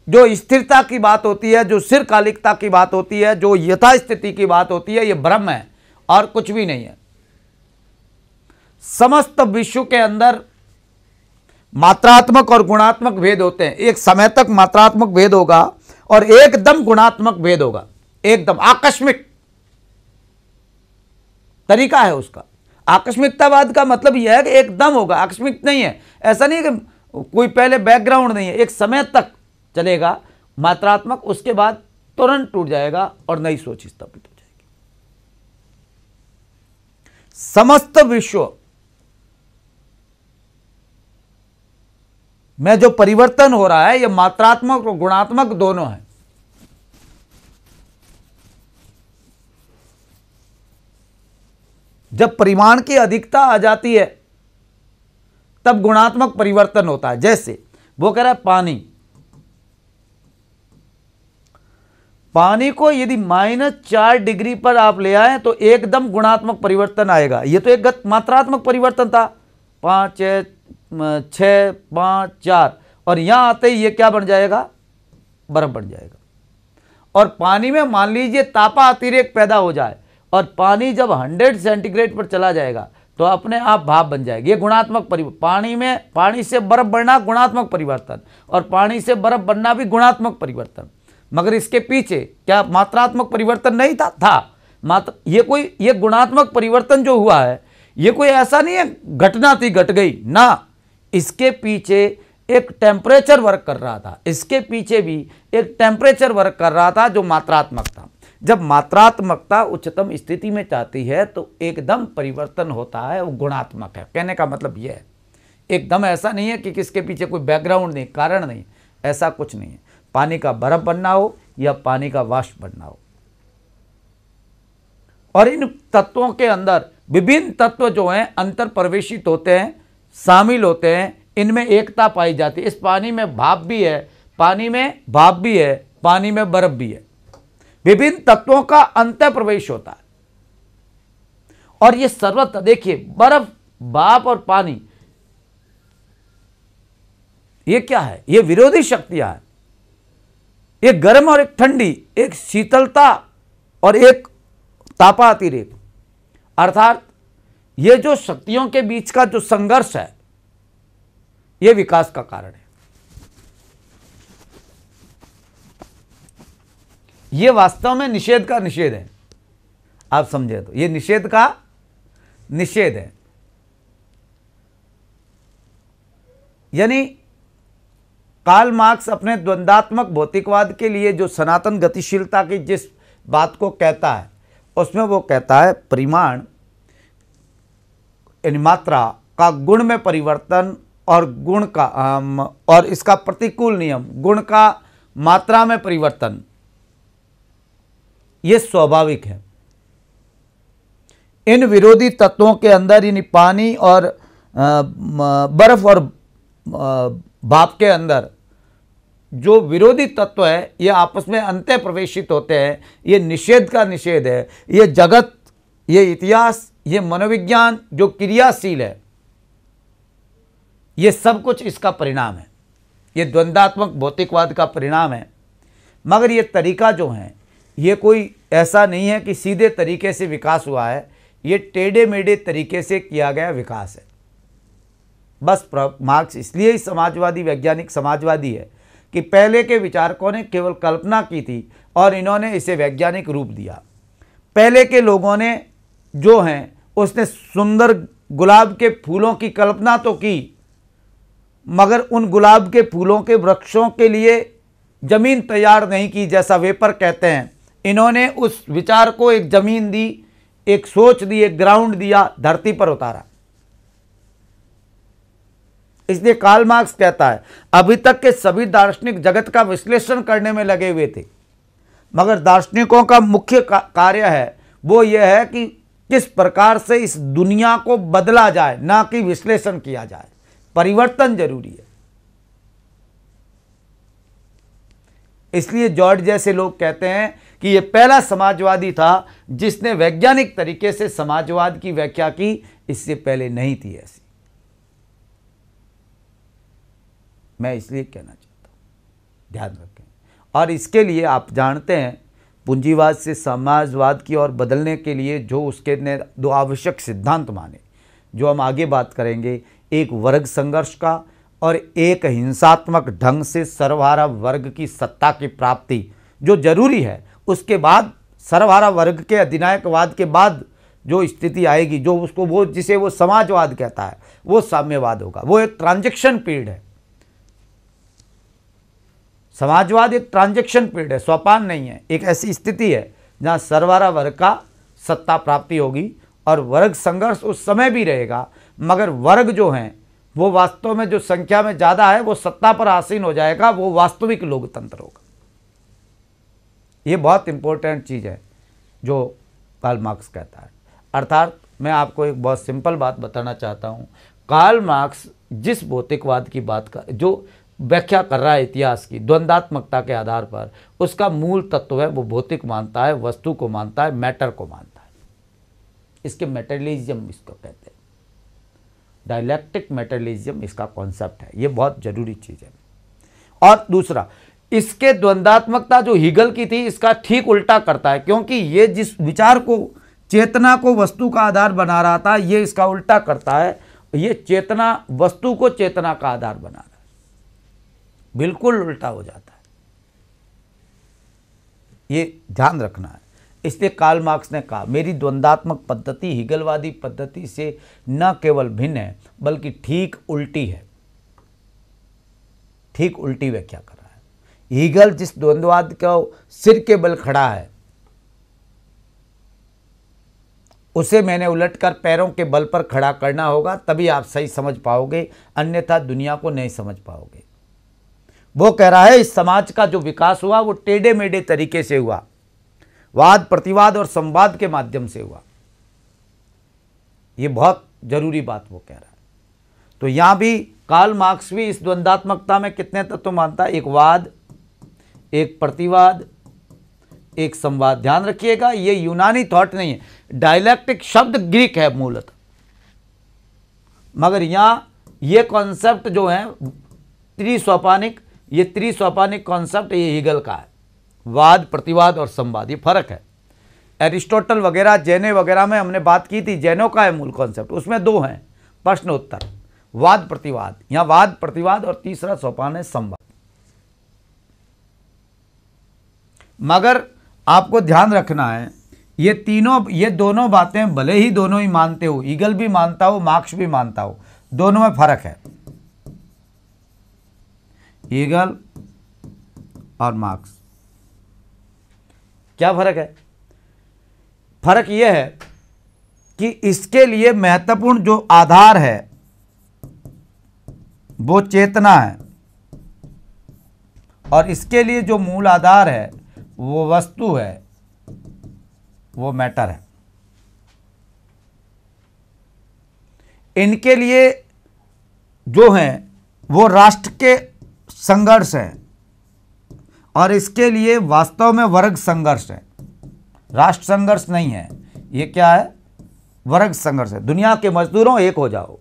जो स्थिरता की बात होती है, जो चिरकालिकता की बात होती है, जो यथास्थिति की बात होती है, ये ब्रह्म है और कुछ भी नहीं है। समस्त विश्व के अंदर मात्रात्मक और गुणात्मक भेद होते हैं। एक समय तक मात्रात्मक भेद होगा और एकदम गुणात्मक भेद होगा, एकदम आकस्मिक तरीका है उसका। आकस्मिकतावाद का मतलब यह है कि एकदम होगा, आकस्मिक नहीं है। ऐसा नहीं है कि कोई पहले बैकग्राउंड नहीं है, एक समय तक चलेगा मात्रात्मक, उसके बाद तुरंत टूट जाएगा और नई सोच स्थापित हो जाएगी। समस्त विश्व में जो परिवर्तन हो रहा है, यह मात्रात्मक और गुणात्मक दोनों है। जब परिमाण की अधिकता आ जाती है तब गुणात्मक परिवर्तन होता है। जैसे वो कह रहा है पानी को यदि -4 डिग्री पर आप ले आए तो एकदम गुणात्मक परिवर्तन आएगा। ये तो एक मात्रात्मक परिवर्तन था, 5 6 5 4, और यहां आते ही ये क्या बन जाएगा, बर्फ बन जाएगा। और पानी में मान लीजिए तापा अतिरेक पैदा हो जाए और पानी जब 100 सेंटीग्रेड पर चला जाएगा तो अपने आप भाप बन जाएगी। ये गुणात्मक परिवर्तन। पानी से बर्फ बनना गुणात्मक परिवर्तन और पानी से बर्फ बनना भी गुणात्मक परिवर्तन। मगर इसके पीछे क्या मात्रात्मक परिवर्तन नहीं था? ये गुणात्मक परिवर्तन जो हुआ है, ये कोई ऐसा नहीं है घटना थी, घट गई ना। इसके पीछे एक टेम्परेचर वर्क कर रहा था, इसके पीछे भी एक टेम्परेचर वर्क कर रहा था जो मात्रात्मक था। जब मात्रात्मकता उच्चतम स्थिति में जाती है तो एकदम परिवर्तन होता है, वो गुणात्मक है। कहने का मतलब यह है, एकदम ऐसा नहीं है कि किसके पीछे कोई बैकग्राउंड नहीं, कारण नहीं, ऐसा कुछ नहीं है। पानी का बर्फ बनना हो या पानी का वाष्प बनना हो, और इन तत्वों के अंदर विभिन्न तत्व जो हैं अंतर प्रवेशित होते हैं, शामिल होते हैं, इनमें एकता पाई जाती है। इस पानी में भाप भी है, पानी में भाप भी है, पानी में बर्फ भी है। विभिन्न तत्वों का अंतर प्रवेश होता है और ये सर्वत्र देखिए, बर्फ, भाप और पानी, ये क्या है? ये विरोधी शक्तियां हैं। एक गर्म और एक ठंडी, एक शीतलता और एक तापातिरेक, अर्थात ये जो शक्तियों के बीच का जो संघर्ष है, ये विकास का कारण है। ये वास्तव में निषेध का निषेध है। आप समझे तो ये निषेध का निषेध है। यानी कार्ल मार्क्स अपने द्वंद्वात्मक भौतिकवाद के लिए जो सनातन गतिशीलता की जिस बात को कहता है, उसमें वो कहता है परिमाण यानी मात्रा का गुण में परिवर्तन और गुण का और इसका प्रतिकूल नियम गुण का मात्रा में परिवर्तन, ये स्वाभाविक है। इन विरोधी तत्वों के अंदर, यानी पानी और बर्फ और भाप के अंदर जो विरोधी तत्व है, ये आपस में अंतर प्रवेशित होते हैं। ये निषेध का निषेध है। ये जगत, ये इतिहास, ये मनोविज्ञान जो क्रियाशील है, ये सब कुछ इसका परिणाम है। ये द्वंद्वात्मक भौतिकवाद का परिणाम है। मगर ये तरीका जो है, ये कोई ऐसा नहीं है कि सीधे तरीके से विकास हुआ है, ये टेढ़े मेढ़े तरीके से किया गया विकास है। बस मार्क्स इसलिए ही समाजवादी, वैज्ञानिक समाजवादी है कि पहले के विचारकों ने केवल कल्पना की थी और इन्होंने इसे वैज्ञानिक रूप दिया। पहले के लोगों ने जो हैं, उसने सुंदर गुलाब के फूलों की कल्पना तो की, मगर उन गुलाब के फूलों के वृक्षों के लिए जमीन तैयार नहीं की, जैसा वेपर कहते हैं। इन्होंने उस विचार को एक जमीन दी, एक सोच दी, एक ग्राउंड दिया, धरती पर उतारा। इसलिए कार्ल मार्क्स कहता है अभी तक के सभी दार्शनिक जगत का विश्लेषण करने में लगे हुए थे, मगर दार्शनिकों का मुख्य कार्य है वो यह है कि किस प्रकार से इस दुनिया को बदला जाए, ना कि विश्लेषण किया जाए। परिवर्तन जरूरी है। इसलिए जॉर्ज जैसे लोग कहते हैं कि यह पहला समाजवादी था जिसने वैज्ञानिक तरीके से समाजवाद की व्याख्या की, इससे पहले नहीं थी ऐसी। मैं इसलिए कहना चाहता हूं, ध्यान रखें। और इसके लिए आप जानते हैं, पूंजीवाद से समाजवाद की ओर बदलने के लिए जो उसके ने दो आवश्यक सिद्धांत माने, जो हम आगे बात करेंगे, एक वर्ग संघर्ष का और एक हिंसात्मक ढंग से सर्वहारा वर्ग की सत्ता की प्राप्ति जो जरूरी है। उसके बाद सर्वहारा वर्ग के अधिनायकवाद के बाद जो स्थिति आएगी, जो उसको वो जिसे वो समाजवाद कहता है, वो साम्यवाद होगा। वो एक ट्रांजैक्शन पीरियड है। समाजवाद एक ट्रांजैक्शन पीरियड है, सोपान नहीं है। एक ऐसी स्थिति है जहां सर्वहारा वर्ग का सत्ता प्राप्ति होगी और वर्ग संघर्ष उस समय भी रहेगा, मगर वर्ग जो हैं वो वास्तव में जो संख्या में ज़्यादा है वो सत्ता पर आसीन हो जाएगा। वो वास्तविक लोकतंत्र होगा। ये बहुत इंपॉर्टेंट चीज़ है जो कार्ल मार्क्स कहता है। अर्थात मैं आपको एक बहुत सिंपल बात बताना चाहता हूँ। कार्ल मार्क्स जिस भौतिकवाद की बात कर, जो व्याख्या कर रहा है इतिहास की द्वंद्वात्मकता के आधार पर, उसका मूल तत्व है वो भौतिक मानता है, वस्तु को मानता है, मैटर को मानता है। इसके मेटेरियलिज्म इसको कहते हैं। डायलैक्टिक मेटेरियलिज्म इसका कॉन्सेप्ट है। ये बहुत जरूरी चीज़ है। और दूसरा, इसके द्वंद्वात्मकता जो हीगल की थी, इसका ठीक उल्टा करता है, क्योंकि ये जिस विचार को, चेतना को वस्तु का आधार बना रहा था, ये इसका उल्टा करता है। ये चेतना वस्तु को चेतना का आधार बना रहा है, बिल्कुल उल्टा हो जाता है। ये ध्यान रखना है। इसलिए कार्ल मार्क्स ने कहा, मेरी द्वंद्वात्मक पद्धति हीगलवादी पद्धति से न केवल भिन्न है बल्कि ठीक उल्टी है। ठीक उल्टी व्याख्या कर रहा है। हीगल जिस द्वंद्ववाद का सिर के बल खड़ा है, उसे मैंने उलटकर पैरों के बल पर खड़ा करना होगा, तभी आप सही समझ पाओगे, अन्यथा दुनिया को नहीं समझ पाओगे। वो कह रहा है इस समाज का जो विकास हुआ वो टेढ़े मेढ़े तरीके से हुआ, वाद प्रतिवाद और संवाद के माध्यम से हुआ। ये बहुत जरूरी बात वो कह रहा है। तो यहां भी कार्ल मार्क्स भी इस द्वंद्वात्मकता में कितने तत्व मानता है? एक वाद, एक प्रतिवाद, एक संवाद। ध्यान रखिएगा, ये यूनानी थॉट नहीं है। डायलैक्टिक शब्द ग्रीक है मूलतः, मगर यहां ये कॉन्सेप्ट जो है त्रिसोपानिक, ये त्रिसोपानिक कॉन्सेप्ट ये हीगल का है। वाद, प्रतिवाद और संवाद, ये फर्क है। एरिस्टोटल वगैरह, जैने वगैरह में हमने बात की थी, जैनों का है मूल कॉन्सेप्ट, उसमें दो हैं, प्रश्न उत्तर, वाद प्रतिवाद। यहां वाद प्रतिवाद और तीसरा सोपान है संवाद। मगर आपको ध्यान रखना है, ये दोनों बातें भले ही दोनों ही मानते हो, हीगल भी मानता हो, मार्क्स भी मानता हो, दोनों में फर्क है। हीगल और मार्क्स, क्या फर्क है? फर्क यह है कि इसके लिए महत्वपूर्ण जो आधार है वो चेतना है, और इसके लिए जो मूल आधार है वो वस्तु है, वो मैटर है। इनके लिए जो है वो राष्ट्र के संघर्ष है, और इसके लिए वास्तव में वर्ग संघर्ष है, राष्ट्र संघर्ष नहीं है। ये क्या है? वर्ग संघर्ष है। दुनिया के मजदूरों एक हो जाओ,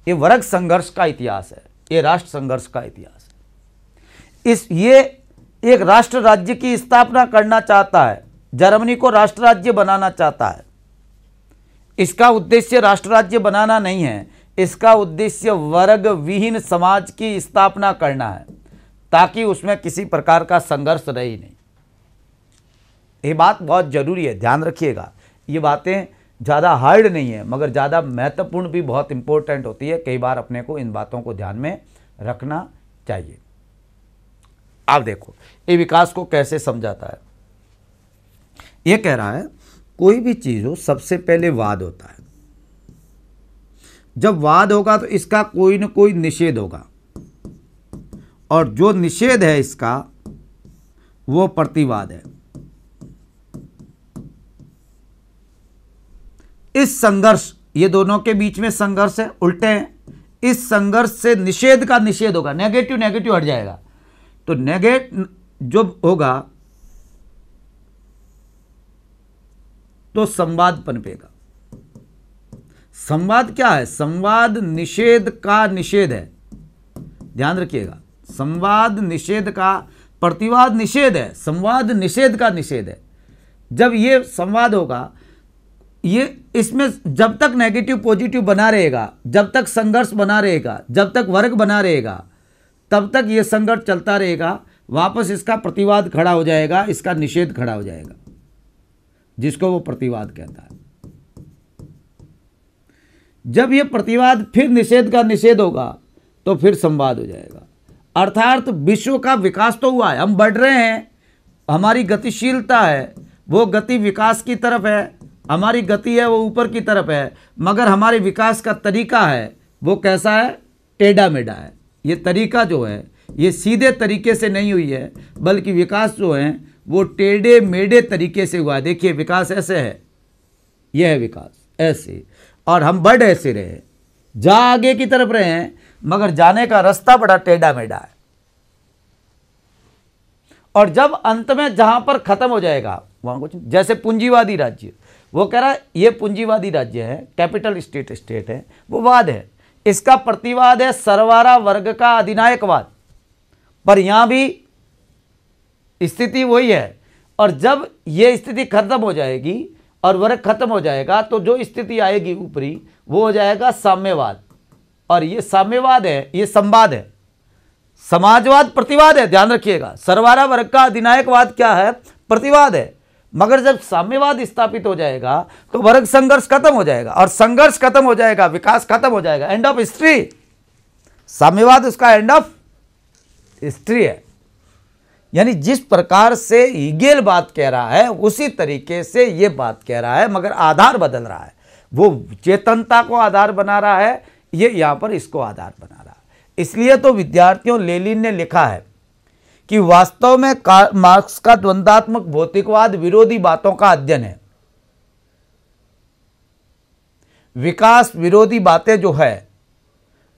ये वर्ग संघर्ष का इतिहास है, ये राष्ट्र संघर्ष का इतिहास है। ये एक राष्ट्र राज्य की स्थापना करना चाहता है, जर्मनी को राष्ट्र राज्य बनाना चाहता है। इसका उद्देश्य राष्ट्र राज्य बनाना नहीं है, इसका उद्देश्य वर्ग विहीन समाज की स्थापना करना है, ताकि उसमें किसी प्रकार का संघर्ष रहे ही नहीं। ये बात बहुत जरूरी है, ध्यान रखिएगा। ये बातें ज़्यादा हार्ड नहीं है, मगर ज़्यादा महत्वपूर्ण भी बहुत इंपॉर्टेंट होती है। कई बार अपने को इन बातों को ध्यान में रखना चाहिए। आप देखो ये विकास को कैसे समझाता है। ये कह रहा है कोई भी चीज़ हो, सबसे पहले वाद होता है। जब वाद होगा तो इसका कोई न कोई निषेध होगा, और जो निषेध है इसका वो प्रतिवाद है। इस संघर्ष, ये दोनों के बीच में संघर्ष है, उल्टे हैं, इस संघर्ष से निषेध का निषेध होगा, नेगेटिव नेगेटिव हट जाएगा, तो जो होगा तो संवाद पनपेगा। संवाद क्या है? संवाद निषेध का निषेध है, ध्यान रखिएगा। संवाद निषेध का, प्रतिवाद निषेध है, संवाद निषेध का निषेध है। जब ये संवाद होगा, ये इसमें जब तक नेगेटिव पॉजिटिव बना रहेगा, जब तक संघर्ष बना रहेगा, जब तक वर्ग बना रहेगा, तब तक ये संघर्ष चलता रहेगा। वापस इसका प्रतिवाद खड़ा हो जाएगा, इसका निषेध खड़ा हो जाएगा, जिसको वो प्रतिवाद कहता है। जब ये प्रतिवाद फिर निषेध का निषेध होगा तो फिर संवाद हो जाएगा। अर्थात विश्व का विकास तो हुआ है, हम बढ़ रहे हैं, हमारी गतिशीलता है, वो गति विकास की तरफ है, हमारी गति है वो ऊपर की तरफ है, मगर हमारे विकास का तरीका है वो कैसा है? टेढ़ा मेढ़ा है। ये तरीका जो है ये सीधे तरीके से नहीं हुई है, बल्कि विकास जो है वो टेढ़े मेढ़े तरीके से हुआ है। देखिए विकास ऐसे है, यह है विकास ऐसे, और हम बढ़ ऐसे रहे, जा आगे की तरफ रहे हैं, मगर जाने का रास्ता बड़ा टेढ़ा मेढ़ा है। और जब अंत में जहां पर खत्म हो जाएगा वहां कुछ, जैसे पूंजीवादी राज्य, वो कह रहा है ये पूंजीवादी राज्य है, कैपिटल स्टेट है, वो वाद है। इसका प्रतिवाद है सरवारा वर्ग का अधिनायकवाद, पर यहां भी स्थिति वही है। और जब ये स्थिति खत्म हो जाएगी और वर्ग खत्म हो जाएगा, तो जो स्थिति आएगी ऊपरी वो हो जाएगा साम्यवाद। और ये साम्यवाद है, ये संवाद है। समाजवाद प्रतिवाद है, ध्यान रखिएगा। सरवारा वर्ग का अधिनायकवाद क्या है? प्रतिवाद है। मगर जब साम्यवाद स्थापित हो जाएगा तो वर्ग संघर्ष खत्म हो जाएगा, और संघर्ष खत्म हो जाएगा, विकास खत्म हो जाएगा, एंड ऑफ हिस्ट्री। साम्यवाद उसका एंड ऑफ हिस्ट्री है। यानी जिस प्रकार से हीगेल बात कह रहा है उसी तरीके से ये बात कह रहा है, मगर आधार बदल रहा है। वो चेतनता को आधार बना रहा है, ये यहां पर इसको आधार बना रहा है। इसलिए तो विद्यार्थियों, लेनिन ने लिखा है कि वास्तव में मार्क्स का द्वंद्वात्मक भौतिकवाद विरोधी बातों का अध्ययन है। विकास विरोधी बातें जो है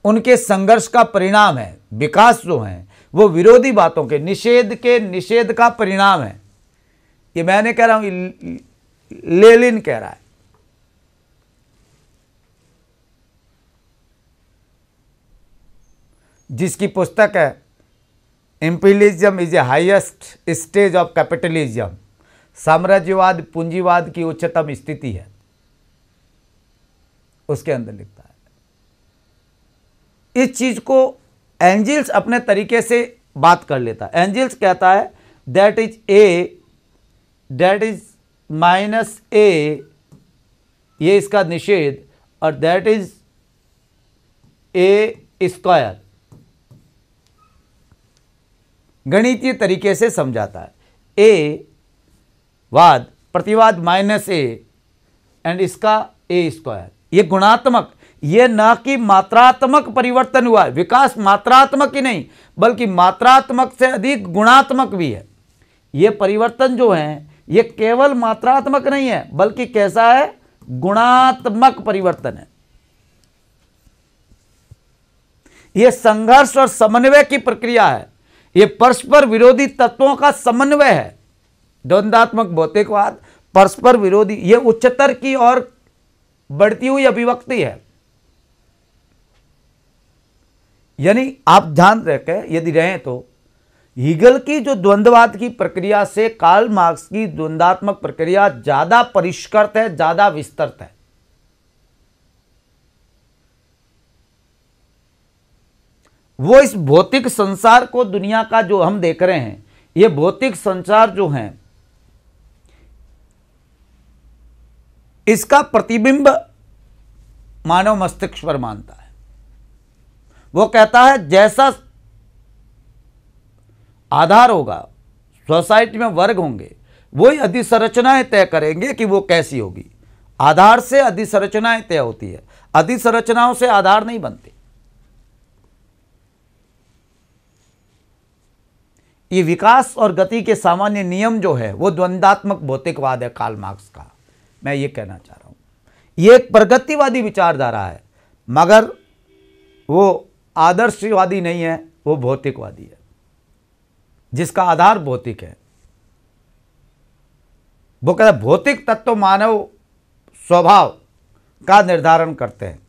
उनके संघर्ष का परिणाम है। विकास जो है वो विरोधी बातों के निषेध का परिणाम है। ये मैंने कह रहा हूं, लेनिन कह रहा है। जिसकी पुस्तक है imperialism is a highest stage of capitalism, साम्राज्यवाद पूंजीवाद की उच्चतम स्थिति है, उसके अंदर लिखता है। इस चीज को एंजिल्स अपने तरीके से बात कर लेता है। एंजिल्स कहता है that is A, that is minus A, ये इसका निषेध, और दैट इज ए स्क्वायर, गणितीय तरीके से समझाता है। ए वाद, प्रतिवाद माइनस ए, एंड इसका ए स्क्वायर, ये गुणात्मक, ये ना कि मात्रात्मक परिवर्तन हुआ है। विकास मात्रात्मक ही नहीं बल्कि मात्रात्मक से अधिक गुणात्मक भी है। ये परिवर्तन जो है ये केवल मात्रात्मक नहीं है बल्कि कैसा है? गुणात्मक परिवर्तन है। ये संघर्ष और समन्वय की प्रक्रिया है। ये परस्पर विरोधी तत्वों का समन्वय है। द्वंद्वात्मक भौतिकवाद परस्पर विरोधी, ये उच्चतर की ओर बढ़ती हुई अभिव्यक्ति है। यानी आप ध्यान रखें, यदि रहें तो हीगल की जो द्वंद्ववाद की प्रक्रिया से कार्ल मार्क्स की द्वंद्वात्मक प्रक्रिया ज्यादा परिष्कृत है, ज्यादा विस्तृत है। वो इस भौतिक संसार को, दुनिया का जो हम देख रहे हैं, ये भौतिक संसार जो है इसका प्रतिबिंब मानव मस्तिष्क पर मानता है। वो कहता है जैसा आधार होगा, सोसाइटी में वर्ग होंगे, वही अधिसंरचनाएं तय करेंगे कि वो कैसी होगी। आधार से अधिसंरचनाएं तय होती है, अधिसंरचनाओं से आधार नहीं बनते। ये विकास और गति के सामान्य नियम जो है वो द्वंद्वात्मक भौतिकवाद है कार्ल मार्क्स का। मैं ये कहना चाह रहा हूं, ये एक प्रगतिवादी विचारधारा है, मगर वो आदर्शवादी नहीं है, वो भौतिकवादी है, जिसका आधार भौतिक है। वो कहता है भौतिक तत्व मानव स्वभाव का निर्धारण करते हैं।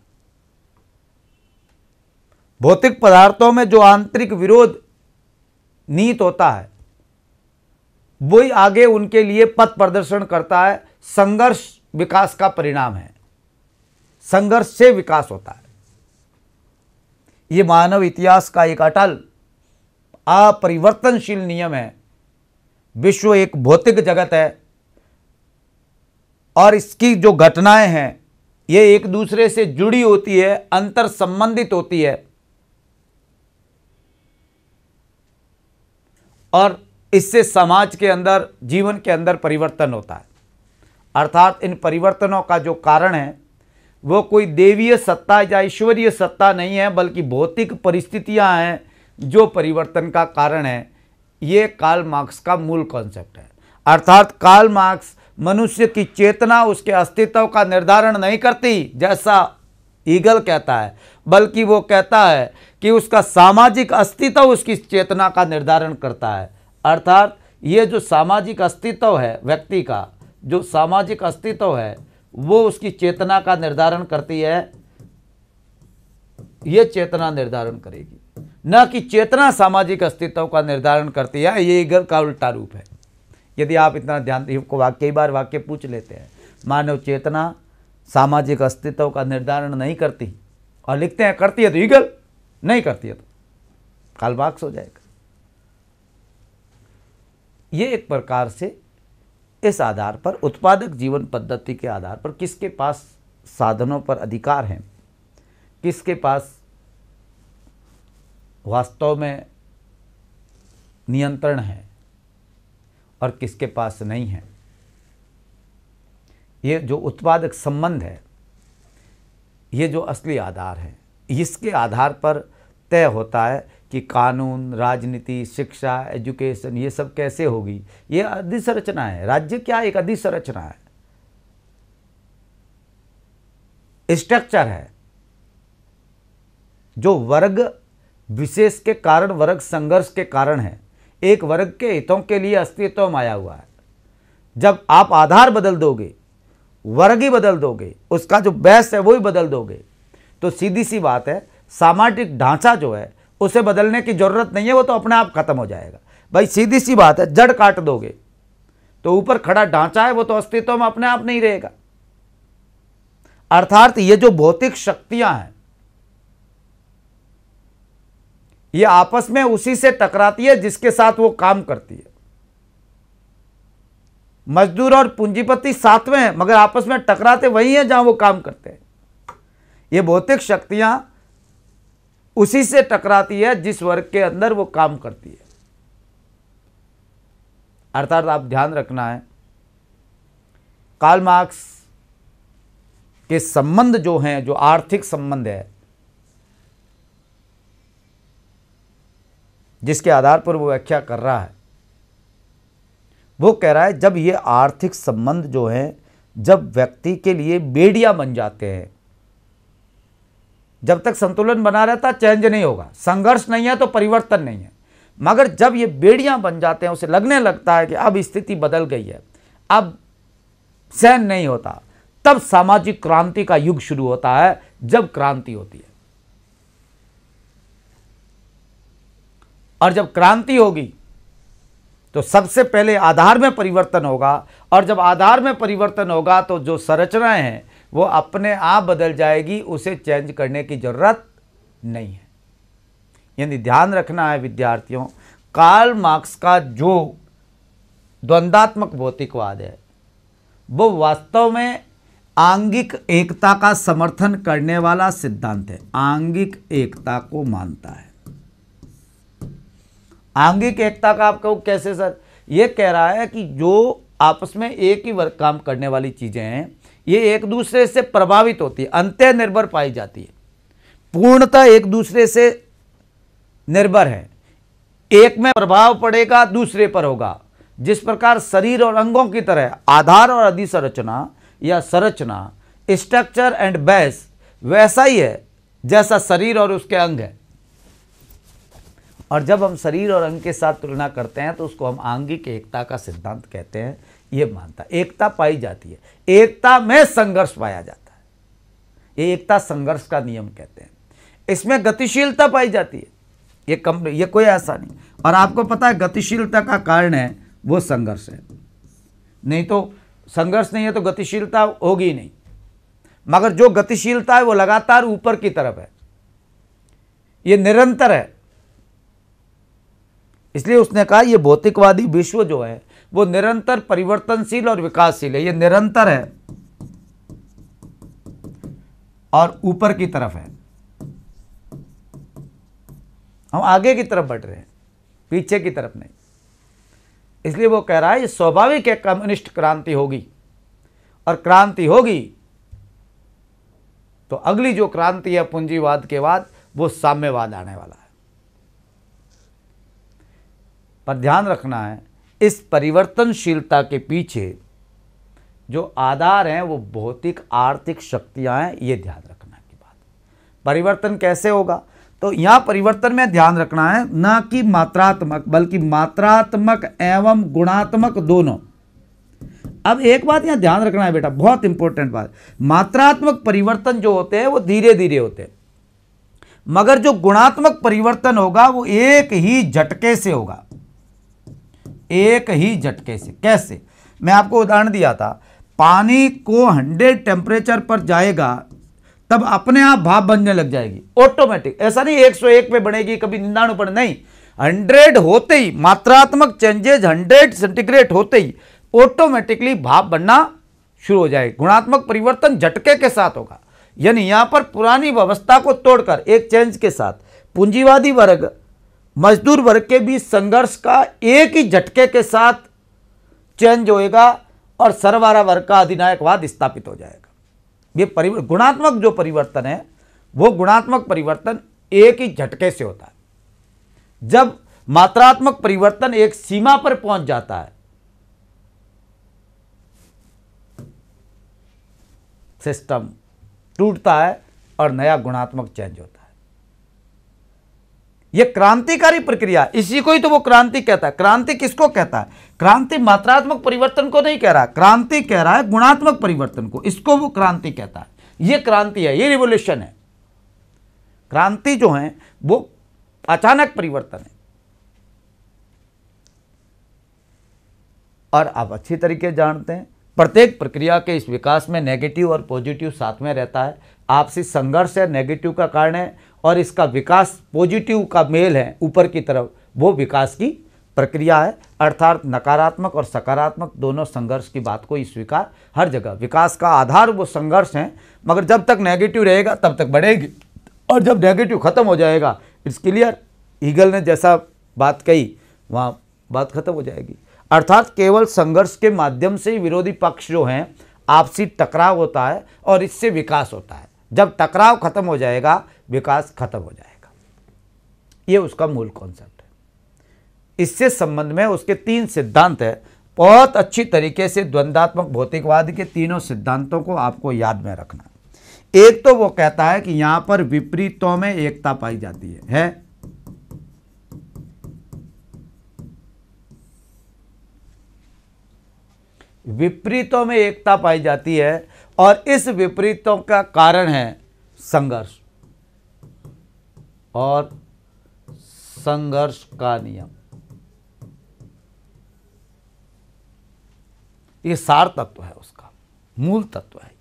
भौतिक पदार्थों में जो आंतरिक विरोध नीत होता है वही आगे उनके लिए पथ प्रदर्शन करता है। संघर्ष विकास का परिणाम है, संघर्ष से विकास होता है। ये मानव इतिहास का एक अटल अपरिवर्तनशील नियम है। विश्व एक भौतिक जगत है और इसकी जो घटनाएं हैं ये एक दूसरे से जुड़ी होती है, अंतर संबंधित होती है, और इससे समाज के अंदर, जीवन के अंदर परिवर्तन होता है। अर्थात इन परिवर्तनों का जो कारण है वो कोई देवीय सत्ता या ईश्वरीय सत्ता नहीं है, बल्कि भौतिक परिस्थितियां हैं जो परिवर्तन का कारण है। ये कार्ल मार्क्स का मूल कॉन्सेप्ट है। अर्थात कार्ल मार्क्स मनुष्य की चेतना उसके अस्तित्व का निर्धारण नहीं करती जैसा ईगल कहता है, बल्कि वो कहता है कि उसका सामाजिक अस्तित्व उसकी चेतना का निर्धारण करता है। अर्थात ये जो सामाजिक अस्तित्व है, व्यक्ति का जो सामाजिक अस्तित्व है वो उसकी चेतना का निर्धारण करती है। ये चेतना निर्धारण करेगी, न कि चेतना सामाजिक अस्तित्व का निर्धारण करती है। ये ईगल का उल्टा रूप है। यदि आप इतना ध्यान कई बार वाक्य पूछ लेते हैं, मानव चेतना सामाजिक अस्तित्व का निर्धारण नहीं करती, और लिखते हैं करती है तो ईगल, नहीं करती है तो कार्ल मार्क्स हो जाएगा। ये एक प्रकार से इस आधार पर, उत्पादक जीवन पद्धति के आधार पर, किसके पास साधनों पर अधिकार है, किसके पास वास्तव में नियंत्रण है और किसके पास नहीं है, ये जो उत्पादक संबंध है, ये जो असली आधार है, इसके आधार पर तय होता है कि कानून, राजनीति, शिक्षा, एजुकेशन ये सब कैसे होगी। ये अधिसंरचना है। राज्य क्या एक अधिसंरचना है, स्ट्रक्चर है, जो वर्ग विशेष के कारण, वर्ग संघर्ष के कारण है, एक वर्ग के हितों के लिए अस्तित्व में आया हुआ है। जब आप आधार बदल दोगे, वर्ग ही बदल दोगे, उसका जो बेस है वो ही बदल दोगे, तो सीधी सी बात है सामाजिक ढांचा जो है उसे बदलने की जरूरत नहीं है, वो तो अपने आप खत्म हो जाएगा। भाई सीधी सी बात है, जड़ काट दोगे तो ऊपर खड़ा ढांचा है वो तो अस्तित्व में अपने आप नहीं रहेगा। अर्थात ये जो भौतिक शक्तियां हैं ये आपस में उसी से टकराती है जिसके साथ वो काम करती है। मजदूर और पूंजीपति साथ में हैं, मगर आपस में टकराते वही हैं जहां वो काम करते हैं। ये भौतिक शक्तियां उसी से टकराती है जिस वर्ग के अंदर वो काम करती है। अर्थात आप ध्यान रखना है, कार्ल मार्क्स के संबंध जो हैं, जो आर्थिक संबंध है, जिसके आधार पर वो व्याख्या कर रहा है, वो कह रहा है जब ये आर्थिक संबंध जो हैं, जब व्यक्ति के लिए बेड़ियां बन जाते हैं, जब तक संतुलन बना रहता चेंज नहीं होगा, संघर्ष नहीं है तो परिवर्तन नहीं है, मगर जब ये बेड़ियां बन जाते हैं, उसे लगने लगता है कि अब स्थिति बदल गई है, अब सहन नहीं होता, तब सामाजिक क्रांति का युग शुरू होता है। जब क्रांति होती है, और जब क्रांति होगी तो सबसे पहले आधार में परिवर्तन होगा, और जब आधार में परिवर्तन होगा तो जो संरचनाएं हैं वो अपने आप बदल जाएगी, उसे चेंज करने की जरूरत नहीं है। यानी ध्यान रखना है विद्यार्थियों, कार्ल मार्क्स का जो द्वंद्वात्मक भौतिकवाद है वो वास्तव में आंगिक एकता का समर्थन करने वाला सिद्धांत है, आंगिक एकता को मानता है। आंगिक एकता का आपको कैसे सर? ये कह रहा है कि जो आपस में एक ही वर्ग काम करने वाली चीजें हैं ये एक दूसरे से प्रभावित होती है, अंतः निर्भर पाई जाती है, पूर्णतः एक दूसरे से निर्भर है। एक में प्रभाव पड़ेगा दूसरे पर होगा। जिस प्रकार शरीर और अंगों की तरह आधार और अधिसंरचना या संरचना स्ट्रक्चर एंड बेस वैसा ही है जैसा शरीर और उसके अंग है। और जब हम शरीर और अंग के साथ तुलना करते हैं तो उसको हम आंगिक एकता का सिद्धांत कहते हैं। ये मानता एकता पाई जाती है, एकता में संघर्ष पाया जाता है, ये एकता संघर्ष का नियम कहते हैं। इसमें गतिशीलता पाई जाती है, ये कोई ऐसा नहीं। और आपको पता है गतिशीलता का कारण है वो संघर्ष है, नहीं तो संघर्ष नहीं है तो गतिशीलता होगी नहीं। मगर जो गतिशीलता है वो लगातार ऊपर की तरफ है, ये निरंतर है। इसलिए उसने कहा ये भौतिकवादी विश्व जो है वो निरंतर परिवर्तनशील और विकासशील है, ये निरंतर है और ऊपर की तरफ है। हम आगे की तरफ बढ़ रहे हैं, पीछे की तरफ नहीं। इसलिए वो कह रहा है ये स्वाभाविक है कम्युनिस्ट क्रांति होगी, और क्रांति होगी तो अगली जो क्रांति है पूंजीवाद के बाद वो साम्यवाद आने वाला है। पर ध्यान रखना है इस परिवर्तनशीलता के पीछे जो आधार हैं वो भौतिक आर्थिक शक्तियां हैं, ये ध्यान रखना की बात। परिवर्तन कैसे होगा, तो यहां परिवर्तन में ध्यान रखना है न कि मात्रात्मक बल्कि मात्रात्मक एवं गुणात्मक दोनों। अब एक बात यहां ध्यान रखना है बेटा, बहुत इंपॉर्टेंट बात, मात्रात्मक परिवर्तन जो होते हैं वो धीरे धीरे होते हैं, मगर जो गुणात्मक परिवर्तन होगा वो एक ही झटके से होगा, एक ही झटके से। कैसे, मैं आपको उदाहरण दिया था, पानी को 100 टेम्परेचर पर जाएगा तब अपने आप भाप बनने लग जाएगी ऑटोमेटिक। ऐसा नहीं 101 पे बनेगी कभी 99 पर, नहीं, 100 होते ही मात्रात्मक चेंजेज 100 सेंटीग्रेड होते ही ऑटोमेटिकली भाप बनना शुरू हो जाएगी। गुणात्मक परिवर्तन झटके के साथ होगा, यानी यहां पर पुरानी व्यवस्था को तोड़कर एक चेंज के साथ पूंजीवादी वर्ग मजदूर वर्ग के बीच संघर्ष का एक ही झटके के साथ चेंज होएगा और सरवारा वर्ग का अधिनायकवाद स्थापित हो जाएगा। ये गुणात्मक जो परिवर्तन है वो गुणात्मक परिवर्तन एक ही झटके से होता है। जब मात्रात्मक परिवर्तन एक सीमा पर पहुंच जाता है, सिस्टम टूटता है और नया गुणात्मक चेंज होता है। यह क्रांतिकारी प्रक्रिया, इसी को ही तो वो क्रांति कहता है। क्रांति किसको कहता है, क्रांति मात्रात्मक परिवर्तन को नहीं कह रहा, क्रांति कह रहा है गुणात्मक परिवर्तन को, इसको वो क्रांति कहता है। ये क्रांति है, ये रिवोल्यूशन है। क्रांति जो है वो अचानक परिवर्तन है। और आप अच्छी तरीके जानते हैं प्रत्येक प्रक्रिया के इस विकास में नेगेटिव और पॉजिटिव साथ में रहता है। आपसी संघर्ष है, नेगेटिव का कारण है, और इसका विकास पॉजिटिव का मेल है ऊपर की तरफ, वो विकास की प्रक्रिया है। अर्थात नकारात्मक और सकारात्मक दोनों संघर्ष की बात को स्वीकार हर जगह। विकास का आधार वो संघर्ष है, मगर जब तक नेगेटिव रहेगा तब तक बढ़ेगी, और जब नेगेटिव खत्म हो जाएगा, इट्स क्लियर, ईगल ने जैसा बात कही वहाँ बात खत्म हो जाएगी। अर्थात केवल संघर्ष के माध्यम से ही विरोधी पक्ष जो हैं आपसी टकराव होता है और इससे विकास होता है। जब टकराव खत्म हो जाएगा विकास खत्म हो जाएगा, ये उसका मूल कॉन्सेप्ट है। इससे संबंध में उसके 3 सिद्धांत है। बहुत अच्छी तरीके से द्वंद्वात्मक भौतिकवाद के तीनों सिद्धांतों को आपको याद में रखना। एक तो वो कहता है कि यहां पर विपरीतों में एकता पाई जाती है? विपरीतों में एकता पाई जाती है, और इस विपरीतों का कारण है संघर्ष और संघर्ष का नियम। ये सार तत्व है, उसका मूल तत्व है।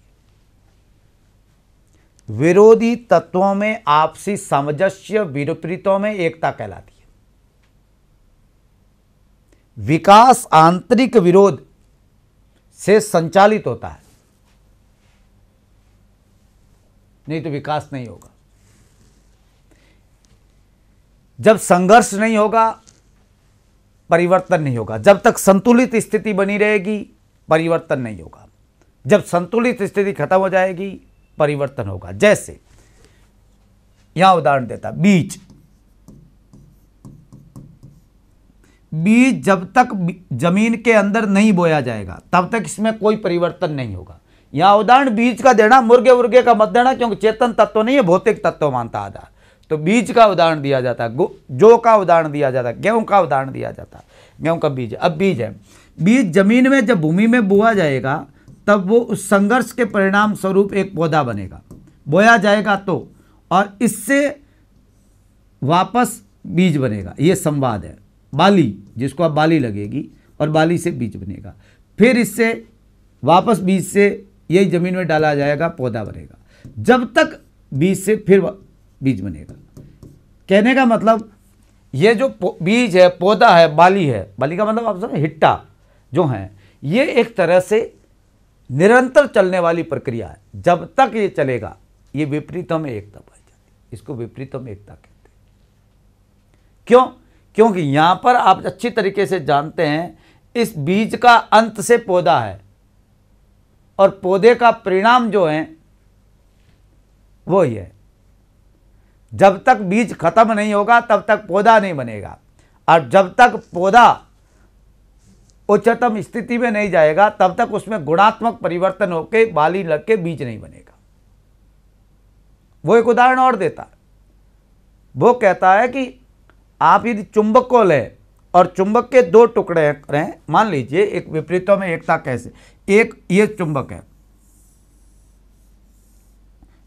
विरोधी तत्वों में आपसी सामंजस्य विपरीतों में एकता कहलाती है। विकास आंतरिक विरोध से संचालित होता है, नहीं तो विकास नहीं होगा। जब संघर्ष नहीं होगा परिवर्तन नहीं होगा। जब तक संतुलित स्थिति बनी रहेगी परिवर्तन नहीं होगा। जब संतुलित स्थिति खत्म हो जाएगी परिवर्तन होगा। जैसे यहां उदाहरण देता, बीज जब तक जमीन के अंदर नहीं बोया जाएगा तब तक इसमें कोई परिवर्तन नहीं होगा। यहाँ उदाहरण बीज का देना, मुर्गे उर्गे का मत देना, क्योंकि चेतन तत्व नहीं है, भौतिक तत्व मानता आधा। तो बीज का उदाहरण दिया जाता है, जौ का उदाहरण दिया जाता है, गेहूं का उदाहरण दिया जाता है। गेहूं का बीज, अब बीज है, बीज जमीन में जब भूमि में बोया जाएगा तब वो उस संघर्ष के परिणाम स्वरूप एक पौधा बनेगा, बोया जाएगा तो, और इससे वापस बीज बनेगा। ये संवाद है। बाली, जिसको अब बाली लगेगी, और बाली से बीज बनेगा, फिर इससे वापस बीज से यही जमीन में डाला जाएगा, पौधा बनेगा, जब तक बीज से फिर बीज बनेगा। कहने का मतलब ये जो बीज है, पौधा है, बाली है, बाली का मतलब आप समझे, हिट्टा जो है, ये एक तरह से निरंतर चलने वाली प्रक्रिया है। जब तक ये चलेगा, ये विपरीतों में एकता पाई जाती है, इसको विपरीतों में एकता कहते हैं। क्यों? क्योंकि यहां पर आप अच्छी तरीके से जानते हैं, इस बीज का अंत से पौधा है, और पौधे का परिणाम जो है वो ही है। जब तक बीज खत्म नहीं होगा तब तक पौधा नहीं बनेगा, और जब तक पौधा उच्चतम स्थिति में नहीं जाएगा तब तक उसमें गुणात्मक परिवर्तन होकर बाली लग के बीज नहीं बनेगा। वो एक उदाहरण और देता है, वो कहता है कि आप यदि चुंबक को लें और चुंबक के दो टुकड़े करें, मान लीजिए एक विपरीतों में एकता कैसे, एक ये चुंबक है,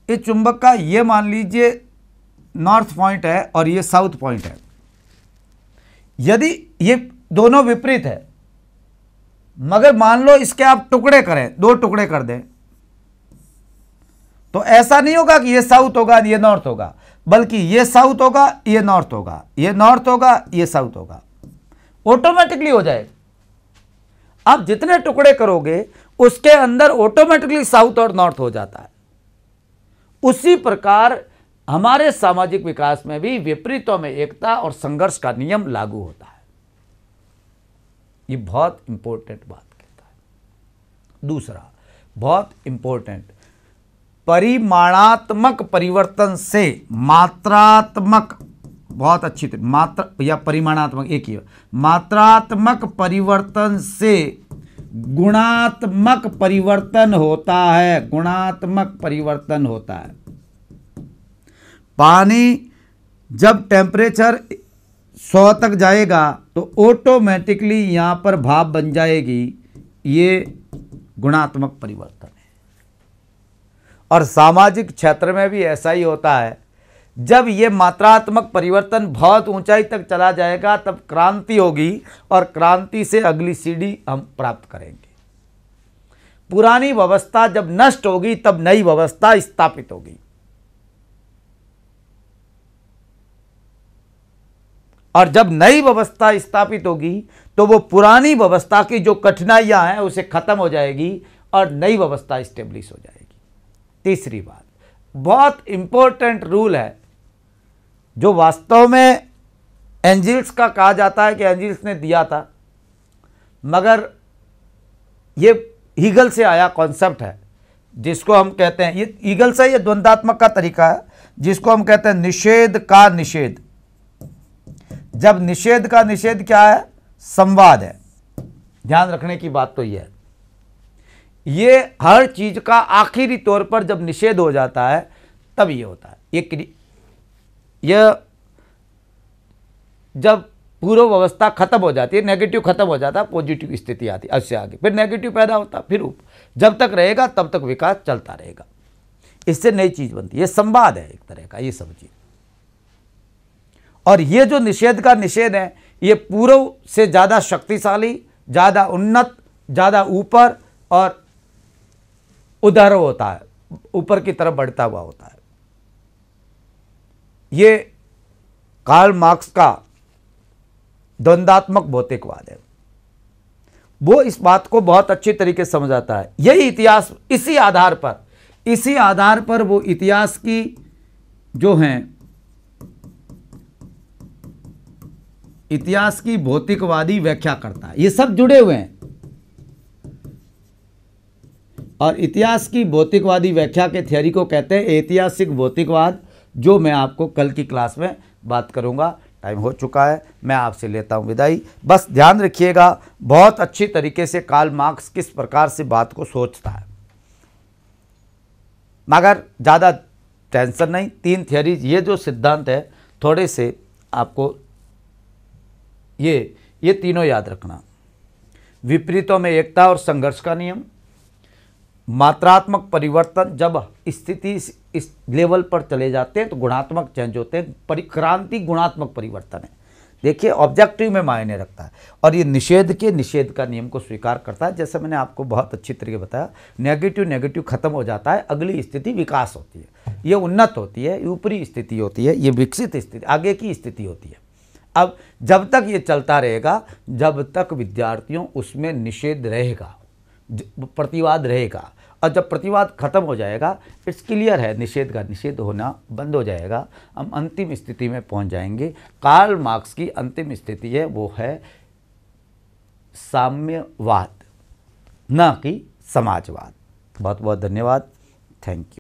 इस चुंबक का ये मान लीजिए नॉर्थ पॉइंट है और ये साउथ पॉइंट है। यदि ये दोनों विपरीत है, मगर मान लो इसके आप टुकड़े करें, दो टुकड़े कर दें, तो ऐसा नहीं होगा कि ये साउथ होगा ये नॉर्थ होगा, बल्कि ये साउथ होगा ये नॉर्थ होगा, ये नॉर्थ होगा ये साउथ होगा, ऑटोमेटिकली हो जाएगा। आप जितने टुकड़े करोगे उसके अंदर ऑटोमेटिकली साउथ और नॉर्थ हो जाता है। उसी प्रकार हमारे सामाजिक विकास में भी विपरीतों में एकता और संघर्ष का नियम लागू होता है। ये बहुत इंपॉर्टेंट बात कहता है। दूसरा बहुत इंपॉर्टेंट, परिमाणात्मक परिवर्तन से मात्रात्मक, बहुत अच्छी तरह, मात्रा या परिमाणात्मक एक ही है, मात्रात्मक परिवर्तन से गुणात्मक परिवर्तन होता है। गुणात्मक परिवर्तन होता है। पानी जब टेम्परेचर 100 तक जाएगा तो ऑटोमेटिकली यहां पर भाप बन जाएगी, ये गुणात्मक परिवर्तन है। और सामाजिक क्षेत्र में भी ऐसा ही होता है। जब ये मात्रात्मक परिवर्तन बहुत ऊंचाई तक चला जाएगा तब क्रांति होगी, और क्रांति से अगली सीढ़ी हम प्राप्त करेंगे। पुरानी व्यवस्था जब नष्ट होगी तब नई व्यवस्था स्थापित होगी। और जब नई व्यवस्था स्थापित होगी तो वो पुरानी व्यवस्था की जो कठिनाइयां हैं उसे खत्म हो जाएगी और नई व्यवस्था स्टेब्लिश हो जाएगी। तीसरी बात, बहुत इंपॉर्टेंट रूल है जो वास्तव में एंजिल्स का कहा जाता है कि एंजिल्स ने दिया था, मगर ये ईगल से आया कॉन्सेप्ट है, जिसको हम कहते हैं, ये ईगल से, ये द्वंद्वात्मक का तरीका है, जिसको हम कहते हैं निषेध का निषेध। जब निषेध का निषेध क्या है? संवाद है। ध्यान रखने की बात तो यह है, ये हर चीज का आखिरी तौर पर जब निषेध हो जाता है तब ये होता है। यह जब पूर्व व्यवस्था खत्म हो जाती है, नेगेटिव खत्म हो जाता है, पॉजिटिव स्थिति आती है, उससे आगे फिर नेगेटिव पैदा होता है, फिर जब तक रहेगा तब तक विकास चलता रहेगा, इससे नई चीज बनती है। ये संवाद है एक तरह का, ये समझिए। और ये जो निषेध का निषेध है, ये पूर्व से ज़्यादा शक्तिशाली, ज़्यादा उन्नत, ज़्यादा ऊपर और उधर होता है, ऊपर की तरफ बढ़ता हुआ होता है। ये कार्ल मार्क्स का द्वंद्वात्मक भौतिकवाद है। वो इस बात को बहुत अच्छी तरीके से समझाता है। यही इतिहास, इसी आधार पर वो इतिहास की जो हैं, इतिहास की भौतिकवादी व्याख्या करता है। ये सब जुड़े हुए हैं। और इतिहास की भौतिकवादी व्याख्या के थ्योरी को कहते हैं ऐतिहासिक भौतिकवाद, जो मैं आपको कल की क्लास में बात करूंगा। टाइम हो चुका है, मैं आपसे लेता हूं विदाई। बस ध्यान रखिएगा, बहुत अच्छी तरीके से कार्ल मार्क्स किस प्रकार से बात को सोचता है। मगर ज़्यादा टेंशन नहीं। 3 थियरीज, ये जो सिद्धांत है थोड़े से आपको ये तीनों याद रखना। विपरीतों में एकता और संघर्ष का नियम, मात्रात्मक परिवर्तन, जब स्थिति इस लेवल पर चले जाते हैं तो गुणात्मक चेंज होते हैं, परिक्रांति गुणात्मक परिवर्तन है। देखिए ऑब्जेक्टिव में मायने रखता है। और ये निषेध का नियम को स्वीकार करता है। जैसे मैंने आपको बहुत अच्छी तरीके बताया, नेगेटिव खत्म हो जाता है, अगली स्थिति विकास होती है, ये उन्नत होती है, ऊपरी स्थिति होती है, ये विकसित स्थिति, आगे की स्थिति होती है। अब जब तक ये चलता रहेगा, जब तक विद्यार्थियों उसमें निषेध रहेगा, प्रतिवाद रहेगा, और जब प्रतिवाद खत्म हो जाएगा, इट्स क्लियर है, निषेध का निषेध होना बंद हो जाएगा, हम अंतिम स्थिति में पहुंच जाएंगे। कार्ल मार्क्स की अंतिम स्थिति है वो है साम्यवाद, न कि समाजवाद। बहुत बहुत धन्यवाद, थैंक यू।